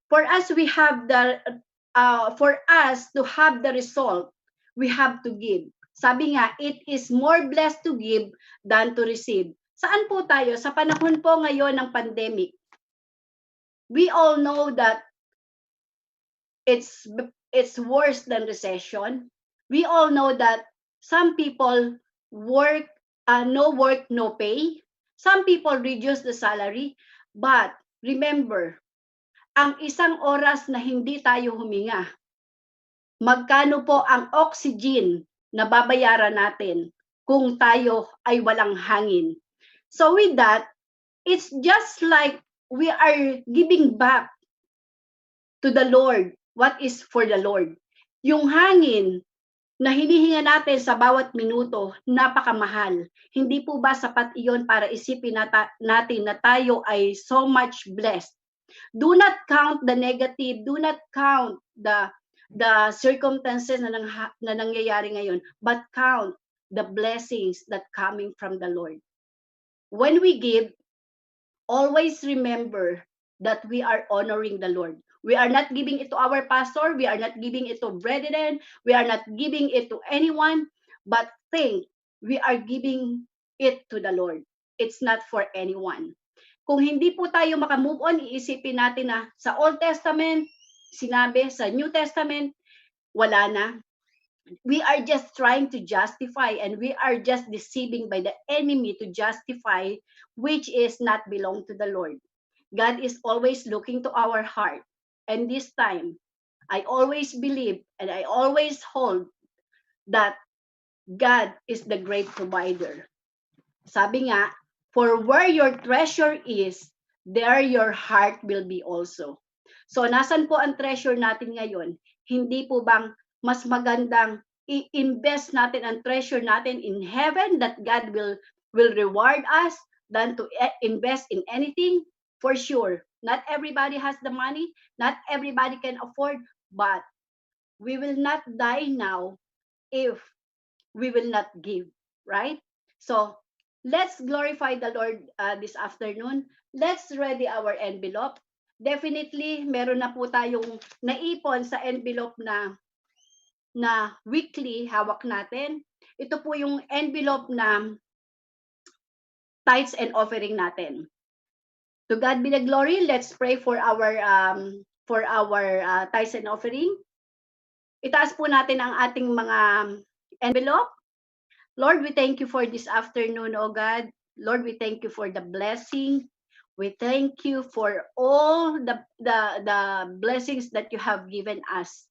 For us to have the result, we have to give. Sabi nga, it is more blessed to give than to receive. Saan po tayo? Sa panahon po ngayon ng pandemic, we all know that it's worse than recession. We all know that some people work, no work, no pay. Some people reduce the salary. But remember, ang isang oras na hindi tayo huminga, magkano po ang oxygen na babayaran natin kung tayo ay walang hangin? So with that, it's just like we are giving back to the Lord what is for the Lord. Yung hangin na hinihinga natin sa bawat minuto, napakamahal. Hindi po ba sapat iyon para isipin natin na tayo ay so much blessed? Do not count the negative, do not count the circumstances na nangyayari ngayon, but count the blessings that coming from the Lord. When we give, always remember that we are honoring the Lord. We are not giving it to our pastor, we are not giving it to brethren, we are not giving it to anyone, but think we are giving it to the Lord. It's not for anyone. Kung hindi po tayo makamove on, iisipin natin na sa Old Testament, sinabi, sa New Testament, wala na. We are just trying to justify, and we are just deceiving by the enemy to justify which is not belong to the Lord. God is always looking to our heart. And this time, I always believe and I always hold that God is the great provider. Sabi nga, for where your treasure is, there your heart will be also. So nasan po ang treasure natin ngayon? Hindi po bang mas magandang i-invest natin ang treasure natin in heaven, that God will reward us, than to invest in anything? For sure, not everybody has the money, not everybody can afford, but we will not die now if we will not give, right? So let's glorify the Lord this afternoon. Let's ready our envelope. Definitely, meron na po tayong naipon sa envelope na weekly hawak natin. Ito po yung envelope na tithes and offering natin. To God be the glory. Let's pray for our tithes and offering. Itaas po natin ang ating mga envelope. Lord, we thank you for this afternoon, oh God. Lord, we thank you for the blessing. We thank you for all the blessings that you have given us.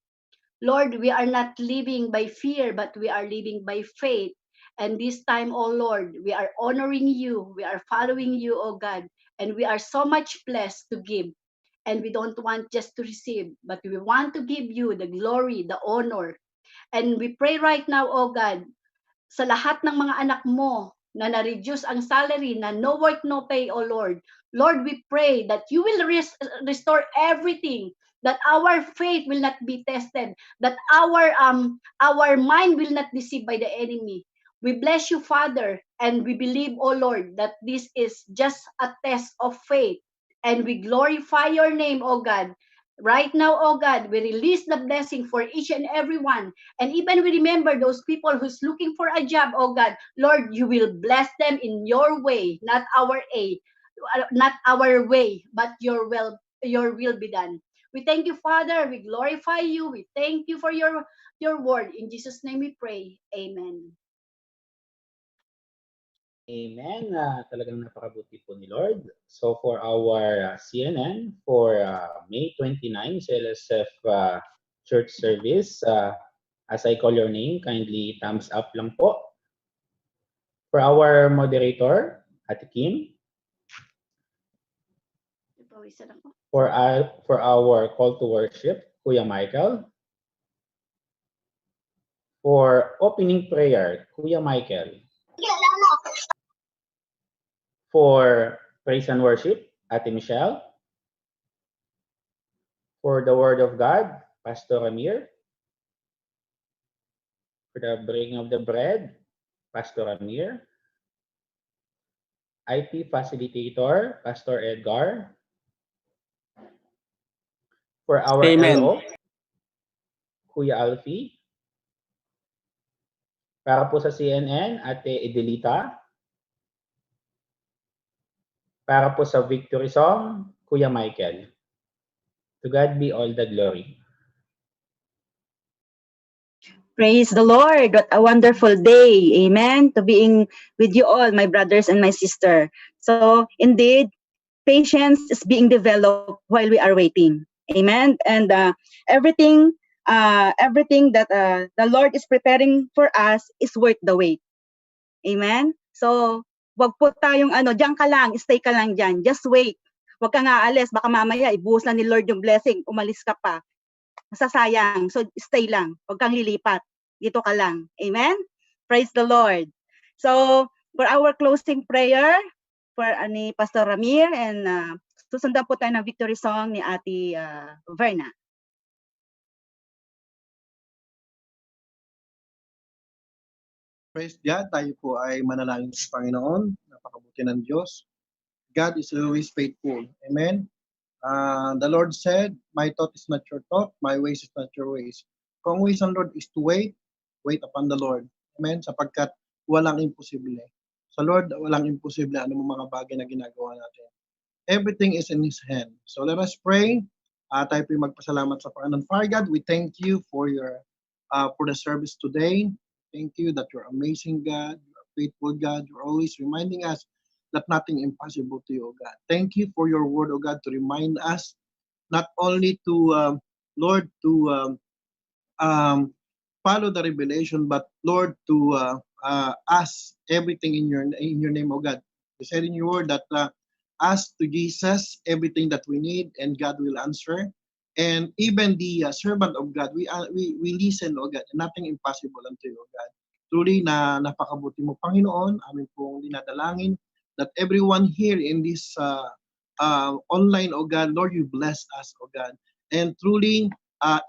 Lord, we are not living by fear, but we are living by faith. And this time, oh Lord, we are honoring you. We are following you, oh God. And we are so much blessed to give. And we don't want just to receive, but we want to give you the glory, the honor. And we pray right now, oh God, sa lahat ng mga anak mo na na-reduce ang salary, na no work, no pay, oh Lord. Lord, we pray that you will restore everything, that our faith will not be tested, that our mind will not deceived by the enemy. We bless you, Father, and we believe, oh Lord, that this is just a test of faith. And we glorify your name, oh God. Right now, oh God, we release the blessing for each and every one. And even we remember those people who's looking for a job, oh God, Lord, you will bless them in your way, not not our way, but your will be done. We thank you, Father. We glorify you. We thank you for your word. In Jesus' name we pray. Amen. Amen. Talagang napakabuti po ni Lord. So for our CNN, for May 29, CLSF Church Service, as I call your name, kindly thumbs up lang po. For our moderator, Ate Kim. For our call to worship, Kuya Michael. For opening prayer, Kuya Michael. For praise and worship, Ate Michelle. For the word of God, Pastor Amir. For the breaking of the bread, Pastor Amir. IT facilitator, Pastor Edgar. For our Amen. LO, Kuya Alfie. Para po sa CNN, Ate Edelita. Para po sa Victory Song, Kuya Michael. To God be all the glory. Praise the Lord. What a wonderful day. Amen. To being with you all, my brothers and my sister. So indeed, patience is being developed while we are waiting. Amen. And everything that the Lord is preparing for us is worth the wait. Amen. So wag po tayong diyan ka lang, stay ka lang diyan. Just wait. Wag kang aalis, baka mamaya ibuhos na ni Lord yung blessing, umalis ka pa. Masasayang. So stay lang. Wag kang lilipat. Dito ka lang. Amen. Praise the Lord. So for our closing prayer, for ni Pastor Ramir, and susundan po tayo ng victory song ni Ate Verna. Praise God, tayo po ay manalangin sa Panginoon. Napakabuti ng Diyos. God is always faithful. Amen. The Lord said, my thought is not your thought, my ways is not your ways. Kung ang ways ng Lord is to wait upon the Lord. Amen. Sapagkat walang imposible. Sa Lord, walang imposible anong mga bagay na ginagawa natin. Everything is in His hand. So let us pray. Tayo po magpasalamat sa Panginoon. Father God, we thank you for the service today. Thank you that you're amazing God, you're faithful God. You're always reminding us that nothing impossible to you, O God. Thank you for your word, O God, to remind us not only to, Lord, to follow the revelation, but Lord, to ask everything in your name, O God. You said in your word that ask to Jesus everything that we need, and God will answer. And even the servant of God, we listen, O God, and nothing impossible unto you, O God. Truly na napakabuti mo, Panginoon, amin pong dinadalangin that everyone here in this online, O God, Lord, you bless us, O God. And truly,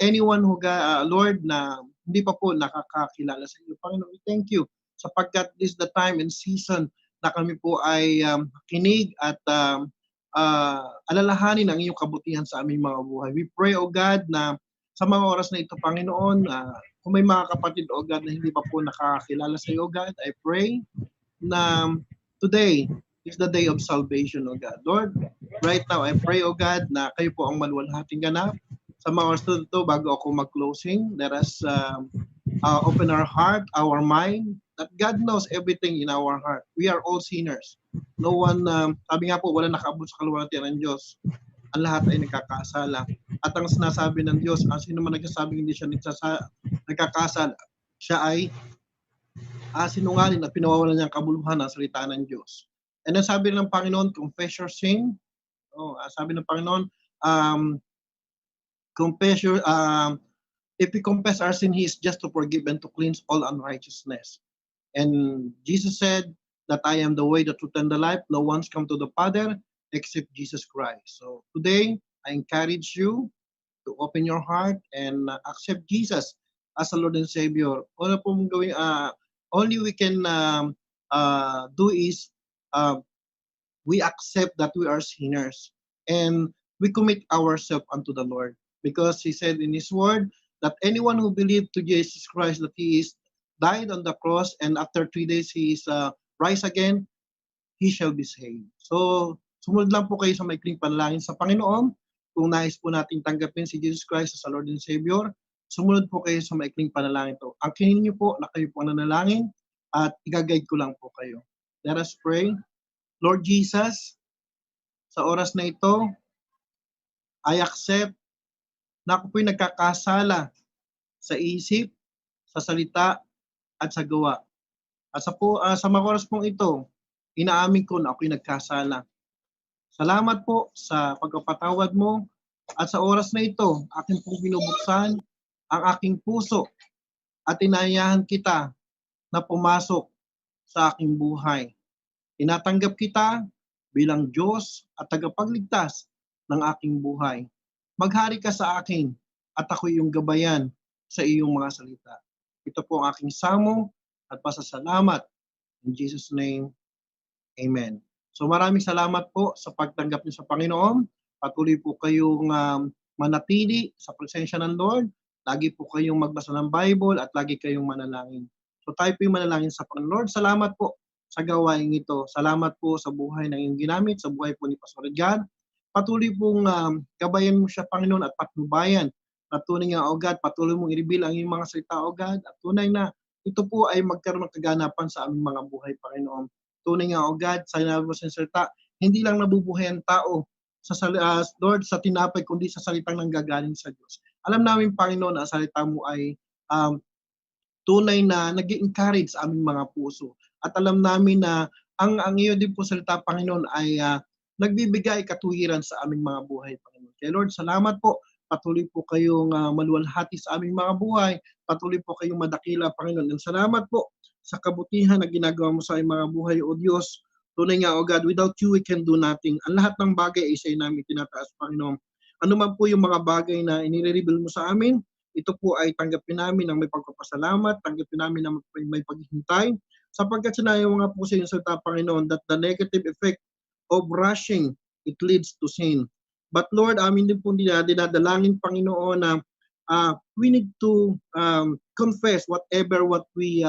anyone who, Lord, na hindi pa po nakakakilala sa iyo, Panginoon, we thank you sapagkat this is the time and season na kami po ay kinig at alalahanin ang iyong kabutihan sa aming mga buhay. We pray, O God, na sa mga oras na ito, Panginoon, kung may mga kapatid, O God, na hindi pa po nakakakilala sa iyo, O God, I pray na today is the day of salvation, O God. Lord, right now, I pray, O God, na kayo po ang maluwalhating ganap. Sa mga oras na ito, bago ako mag-closing, let us open our heart, our mind, that God knows everything in our heart. We are all sinners. No one, sabi nga po, wala nakaabot sa kaluwalhatian ng Diyos. Ang lahat ay nagkakasala. At ang sinasabi ng Diyos, ang sino man nagsasabing hindi siya nagkakasala, siya ay sinungaling at pinawawalan niya ang kabuluhan ng salita ng Diyos. And then sabi ng Panginoon, confess your sin. Sabi ng Panginoon, if we confess our sin, He is just to forgive and to cleanse all unrighteousness. And Jesus said that I am the way, the truth, and the life. No one's come to the Father except Jesus Christ. So today, I encourage you to open your heart and accept Jesus as a Lord and Savior. Only we can do is we accept that we are sinners and we commit ourselves unto the Lord, because He said in His word that anyone who believes to Jesus Christ that He is died on the cross and after 3 days He is rise again, he shall be saved. So sumunod lang po kayo sa maikling panalangin sa Panginoon. Kung nais po nating tanggapin si Jesus Christ as Lord and Savior, sumunod po kayo sa maikling panalangin ito. Angkinin niyo po na kayo po nanalangin at i-guide ko lang po kayo. Let us pray. Lord Jesus, sa oras na ito, I accept na ako po'y nagkakasala sa isip, sa salita, at sa gawa. At sa mga oras pong ito, inaamin ko na ako'y nagkasala. Salamat po sa pagpapatawad mo at sa oras na ito, aking pong binubuksan ang aking puso at inayahan kita na pumasok sa aking buhay. Tinatanggap kita bilang Diyos at tagapagligtas ng aking buhay. Maghari ka sa akin at ako iyong gabayan sa iyong mga salita. Ito po ang aking samo at pasasalamat. In Jesus' name, Amen. So maraming salamat po sa pagtanggap niyo sa Panginoon. Patuloy po kayong manatili sa presensya ng Lord. Lagi po kayong magbasa ng Bible at lagi kayong manalangin. So tayo po yung manalangin sa Panginoon. Lord, salamat po sa gawain ito. Salamat po sa buhay na iyong ginamit, sa buhay po ni Pastor Edgar. Patuloy pong gabayan mo siya, Panginoon, at patnubayan. At tunay nga, O God, patuloy mong i-reveal ang iyong mga salita, O God. At tunay na ito po ay magkaroon ng kaganapan sa aming mga buhay, Panginoon. Tunay nga, O God, sa sinabi mo sa salita, hindi lang nabubuhay ang tao Lord, sa tinapay, kundi sa salitang nanggagaling sa Diyos. Alam namin, Panginoon, na ang salita mo ay tunay na nag-encourage sa aming mga puso. At alam namin na ang iyo din po salita, Panginoon, ay nagbibigay katuwiran sa aming mga buhay, Panginoon. Kaya Lord, salamat po. Patuloy po kayong maluwalhati sa aming mga buhay. Patuloy po kayong madakila, Panginoon. And salamat po sa kabutihan na ginagawa mo sa aming mga buhay, O Diyos. Tunay nga, O God, without you, we can do nothing. Ang lahat ng bagay ay sa'yo namin tinataas, Panginoon. Ano man po yung mga bagay na inire-reveal mo sa amin, ito po ay tanggapin namin ng may pagpapasalamat, tanggapin namin ng may paghihintay, sapagkat sinabi mo nga po sa iyong salita, Panginoon, that the negative effect of rushing, it leads to sin. But Lord, amin din po dinadalangin, Panginoon, na we need to confess whatever what we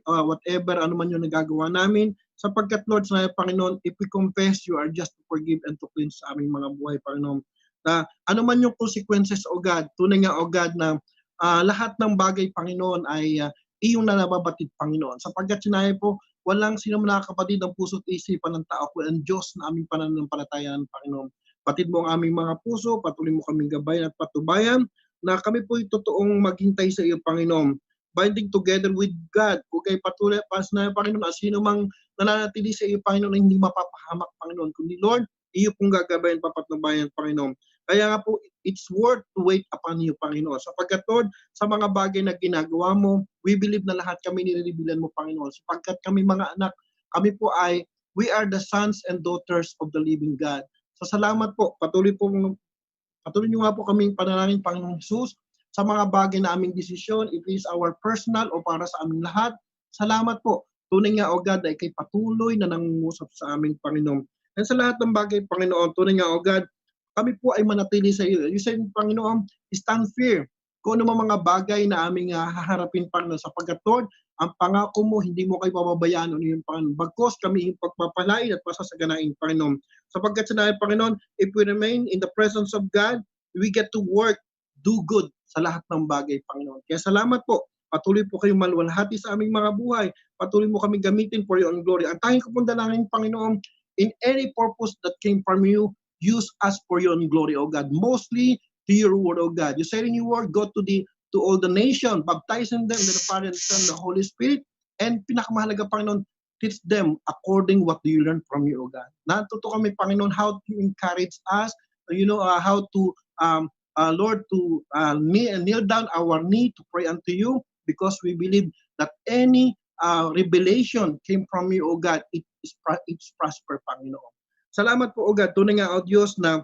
whatever ano man yung nagagawa namin, sapagkat Lord, sa Panginoon, if we confess, you are just to forgive and to cleanse sa aming mga buhay, Panginoon. Na ano man yung consequences, O God, tunay nga, O God, na lahat ng bagay, Panginoon, ay iyong nanababatid, Panginoon. Sapagkat sinabi po, walang sino man nakakapatid ng puso at isipan ng tao ko ang Diyos na aming pananampalatayaan, Panginoon. Patid mo ang aming mga puso, patuloy mo kaming gabayan at patubayan, na kami po'y totoong maghintay sa iyo, Panginoon. Binding together with God. Kung kayo patuloy, pas na Panginoon, sino mang nananatili sa iyo, Panginoon, na hindi mapapahamak, Panginoon. Kundi Lord, iyo pong gagabayan, papatnubayan, Panginoon. Kaya nga po, it's worth to wait upon you, Panginoon. Sapagkat, Lord, sa mga bagay na ginagawa mo, we believe na lahat kami nire-revealan mo, Panginoon. Sapagkat kami mga anak, kami po ay, we are the sons and daughters of the living God. So salamat po. Patuloy nyo nga po kaming panalangin, Panginoong Jesus, sa mga bagay na aming desisyon, it is our personal o para sa aming lahat. Salamat po. Tunay nga, O God, ay kay patuloy na nangungusap sa aming Panginoon. And sa lahat ng bagay, Panginoon, tunay nga, O God, kami po ay manatili sa iyo. You said, Panginoon, stand firm. Kung ano mga bagay na aming haharapin, Panginoon, sapagkat, Lord, ang pangako mo, hindi mo kayo pababayaan, ano yung Panginoon. Bagkos kami yung pagpapalain at pasasaganain, Panginoon. Sapagkat sinabi, Panginoon, if we remain in the presence of God, we get to work, do good sa lahat ng bagay, Panginoon. Kaya salamat po. Patuloy po kayong maluwalhati sa aming mga buhay. Patuloy mo kami gamitin for your own glory. Ang tanging ko pong dalangin, Panginoon, in any purpose that came from you, use us for your own glory, O God. Mostly to your word, O God. You said in your word, go to all the nation, baptizing them in the Father and Son, the Holy Spirit, and pinakamahalaga, Panginoon, teach them according what you learn from you, O God. Natuto kami, Panginoon, how to encourage us, how to, Lord, to kneel down our knee to pray unto you, because we believe that any revelation came from you, O God, it's prosper, Panginoon. Salamat po, O God. Tunay nga, O Diyos, na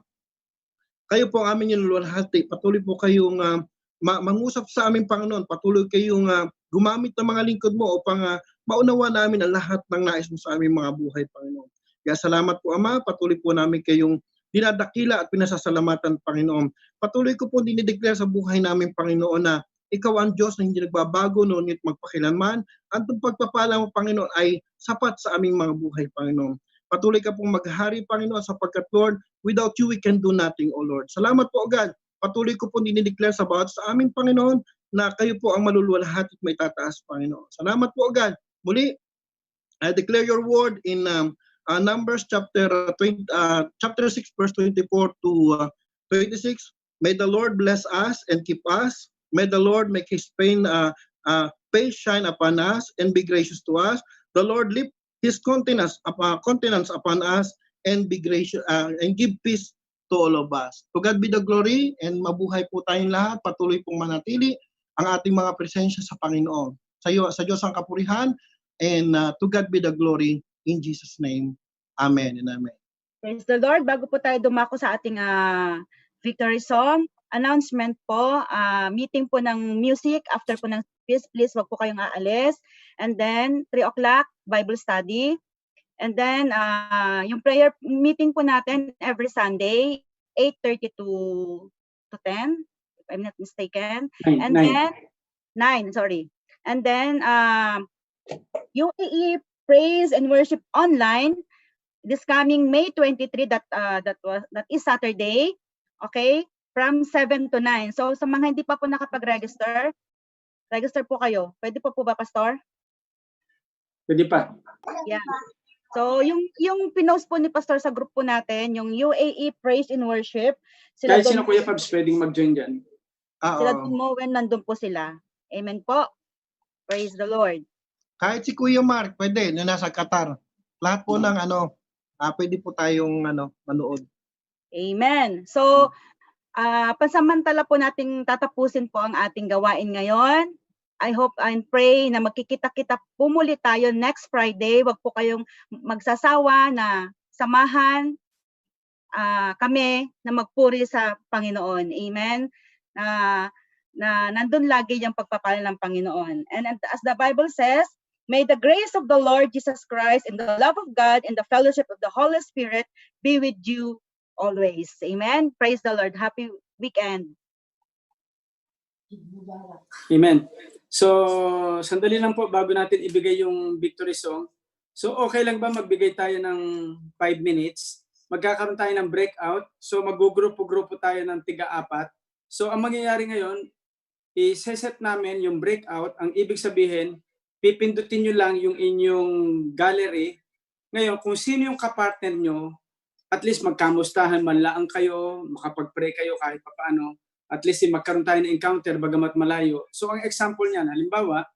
kayo po ang aming niluluwalhati. Patuloy po kayong mangusap sa aming Panginoon. Patuloy kayong gumamit ng mga lingkod mo upang maunawa namin ang lahat ng nais mo sa aming mga buhay, Panginoon. Kaya salamat po, Ama. Patuloy po namin kayong dinadakila at pinasasalamatan, Panginoon. Patuloy ko po dinideclare sa buhay namin, Panginoon, na ikaw ang Diyos na hindi nagbabago noon at magpakilanman. Ang pagpapala mo, Panginoon, ay sapat sa aming mga buhay, Panginoon. Patuloy ka pong maghari, Panginoon, sapagkat, Lord, without you, we can do nothing, O Lord. Salamat po, God. Patuloy ko po dinideclare sa bawat sa aming Panginoon na kayo po ang maluluwalhati at may tataas, Panginoon. Salamat po, God. Muli, I declare your word in Numbers chapter 6, verse 24 to 26. May the Lord bless us and keep us. May the Lord make his face shine upon us and be gracious to us. The Lord lift his countenance upon us and be gracious and give peace to all of us. To God be the glory, and mabuhay po tayong lahat. Patuloy pong manatili ang ating mga presensya sa Panginoon. Sa Diyos ang kapurihan, and to God be the glory in Jesus' name. Amen and amen. Praise the Lord. Bago po tayo dumako sa ating victory song, announcement po, meeting po ng music after po ng service, please wag po kayong aalis. And then 3 o'clock, Bible study. And then yung prayer meeting po natin every Sunday, 8:30 to 10, if I'm not mistaken. And then 9, sorry. And then UAE Praise and Worship Online this coming May 23, that is Saturday, okay, from 7 to 9. So sa mga hindi pa po nakapag-register, register po kayo. Pwede po ba, Pastor? Pwede pa. Yeah. So yung pinost po ni Pastor sa group po natin, yung UAE Praise and Worship, Kahit sino, Kuya Pabs, pwedeng mag-join dyan. sila Mowen, nandun po sila. Amen po. Praise the Lord. Kahit si Kuya Mark, pwede, na nasa Qatar. Lahat po ng pwede po tayong manood. Amen. So, pansamantala po nating tatapusin po ang ating gawain ngayon. I hope and pray na magkikita-kita po muli tayo next Friday. Wag po kayong magsasawa na samahan kami na magpuri sa Panginoon. Amen. Na nandun lagi yung pagpapala ng Panginoon. And as the Bible says, may the grace of the Lord Jesus Christ and the love of God and the fellowship of the Holy Spirit be with you always. Amen. Praise the Lord. Happy weekend. Amen. So, sandali lang po bago natin ibigay yung victory song. So, okay lang ba magbigay tayo ng 5 minutes? Magkakaroon tayo ng breakout. So, mag-grupo-grupo tayo ng tiga-4. So, ang mangyayari ngayon, i-set namin yung breakout. Ang ibig sabihin, pipindutin nyo lang yung inyong gallery. Ngayon, kung sino yung kapartner nyo, at least magkamustahan man lang kayo, makapag-pray kayo kahit papaano. At least magkaroon tayo ng encounter bagamat malayo. So ang example niyan, halimbawa,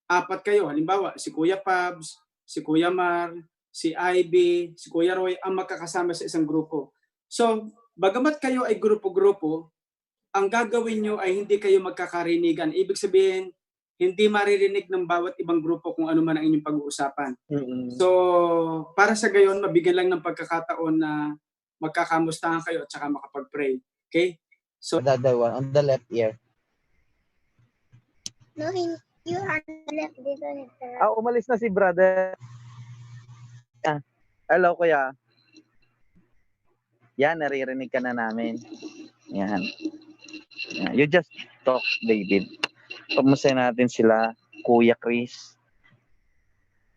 4 kayo. Halimbawa, si Kuya Pabs, si Kuya Mar, si Ivy, si Kuya Roy, ang magkakasama sa isang grupo. So, bagamat kayo ay grupo-grupo, ang gagawin nyo ay hindi kayo magkakarinigan. Ibig sabihin, hindi maririnig ng bawat ibang grupo kung ano man ang inyong pag-uusapan. So, para sa gayon, mabigyan lang ng pagkakataon na magkakamustahan kayo at saka makapag-pray. Okay? So, the one on the left ear. No, you are left dito nito. Umalis na si brother. Hello, kuya. Yan, naririnig ka na namin. Yan. You just talk, David. Kamusta natin sila, Kuya Chris.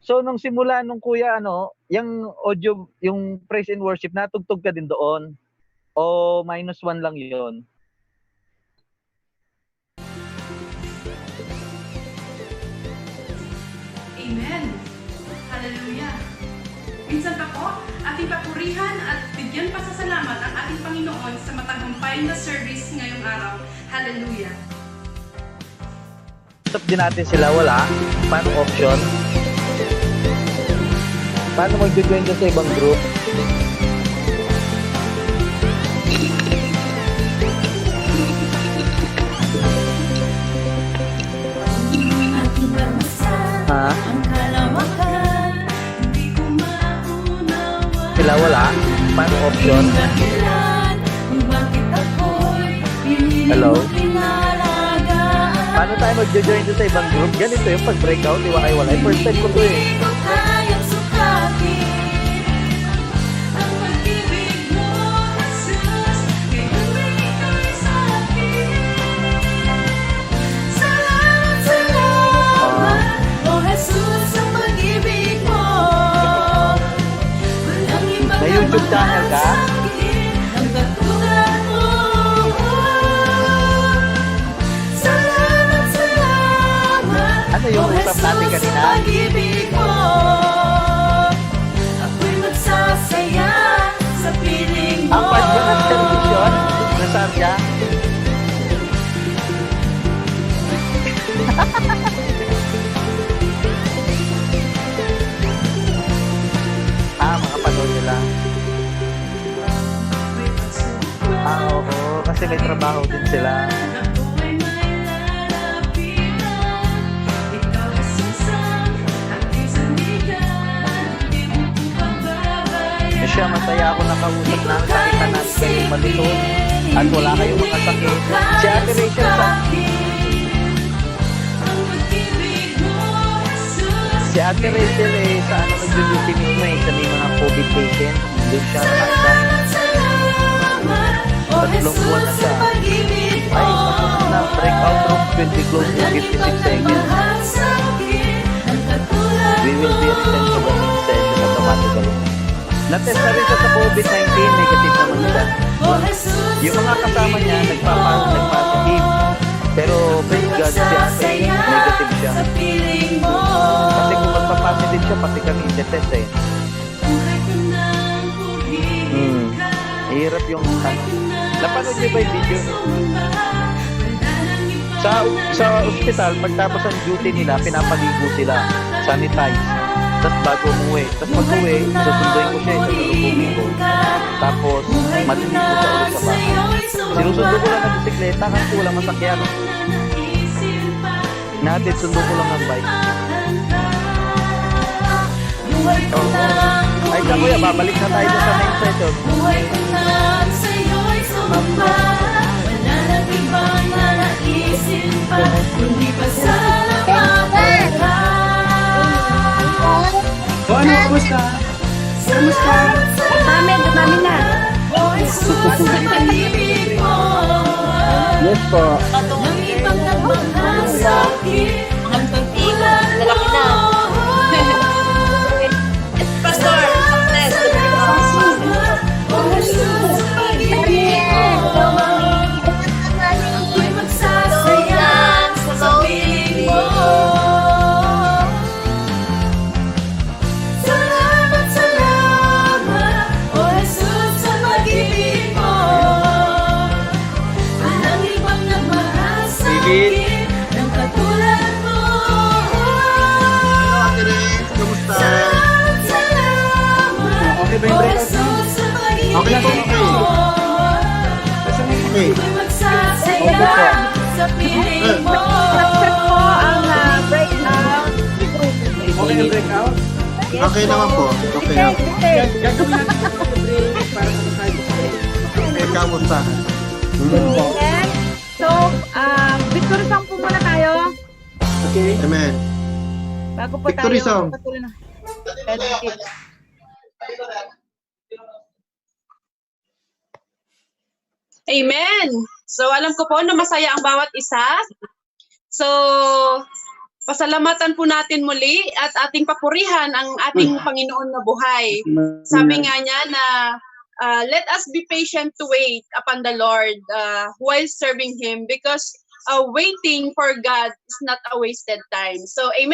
So, nung simula nung kuya, yung audio, yung praise and worship, natugtog ka din doon? O -1 lang yun? Amen. Hallelujah. Minsan pa po, ating papurihan at bigyan pa sa salamat ang ating Panginoon sa matagumpay na service ngayong araw. Hallelujah. Stop din natin sila, wala. Paano option? Paano mag-join sa ibang group? Ha? Sila wala? Paano option? Hello? Paano tayo mag-join sa ibang group? Ganito yung pag-breakout, di ba kayo wala? First time ko to eh. May YouTube channel ka? Ano yung usap natin kanina? Ang part ba ng television? Nasaan siya? Mga panood nila. Oo. Kasi may trabaho din sila. Siya, masaya ako nakausap na nakita natin kayong malisod at wala kayong mga sakit. Si Ate Rachel Si Ate Rachel sa ano nag-duty mismo sa may mga COVID patient. Doon siya naka-assign. Tatlong buwan na siya. Ay, na breakout room 20 close to 56 seconds. We will be returned to the next session automatically. Na-test na rin siya sa COVID-19, negative naman siya. Yung mga kasama niya, nagpa-positive. Pero praise God, si Ate, negative siya. Kasi kung magpa-positive siya, pati kami i-test eh. Hirap yung ano. Napanood niyo ba yung video? Sa ospital, pagtapos ang duty nila, pinapaligo sila. Sanitize. Tapos bago umuwi. Tapos mag-uwi, susunduin ko siya sa lubugin ko. Tapos, maliligo siya ulit sa bahay. Sinusundo ko lang ang bisikleta kasi wala masakyan. Natin, sundo ko lang ang bike. Ay, sa kuya, babalik na tayo sa next session. Ano, kumusta? Kumusta? Dami na. Yes po. Lalaki na. Pastor, Okay ba yung breakout? Okay lang, okay. Okay. Okay yung breakout? Okay naman po. Okay na. Gagawin natin ito break para kumakain. Okay, kamusta? So, victory song po muna tayo. Okay. Amen. Bago po Victory tayo. song. Patuloy na. Amen! So, alam ko po na masaya ang bawat isa. So, pasalamatan po natin muli at ating papurihan ang ating Panginoon na buhay. Sabi nga niya na let us be patient to wait upon the Lord while serving Him because waiting for God is not a wasted time. So, amen.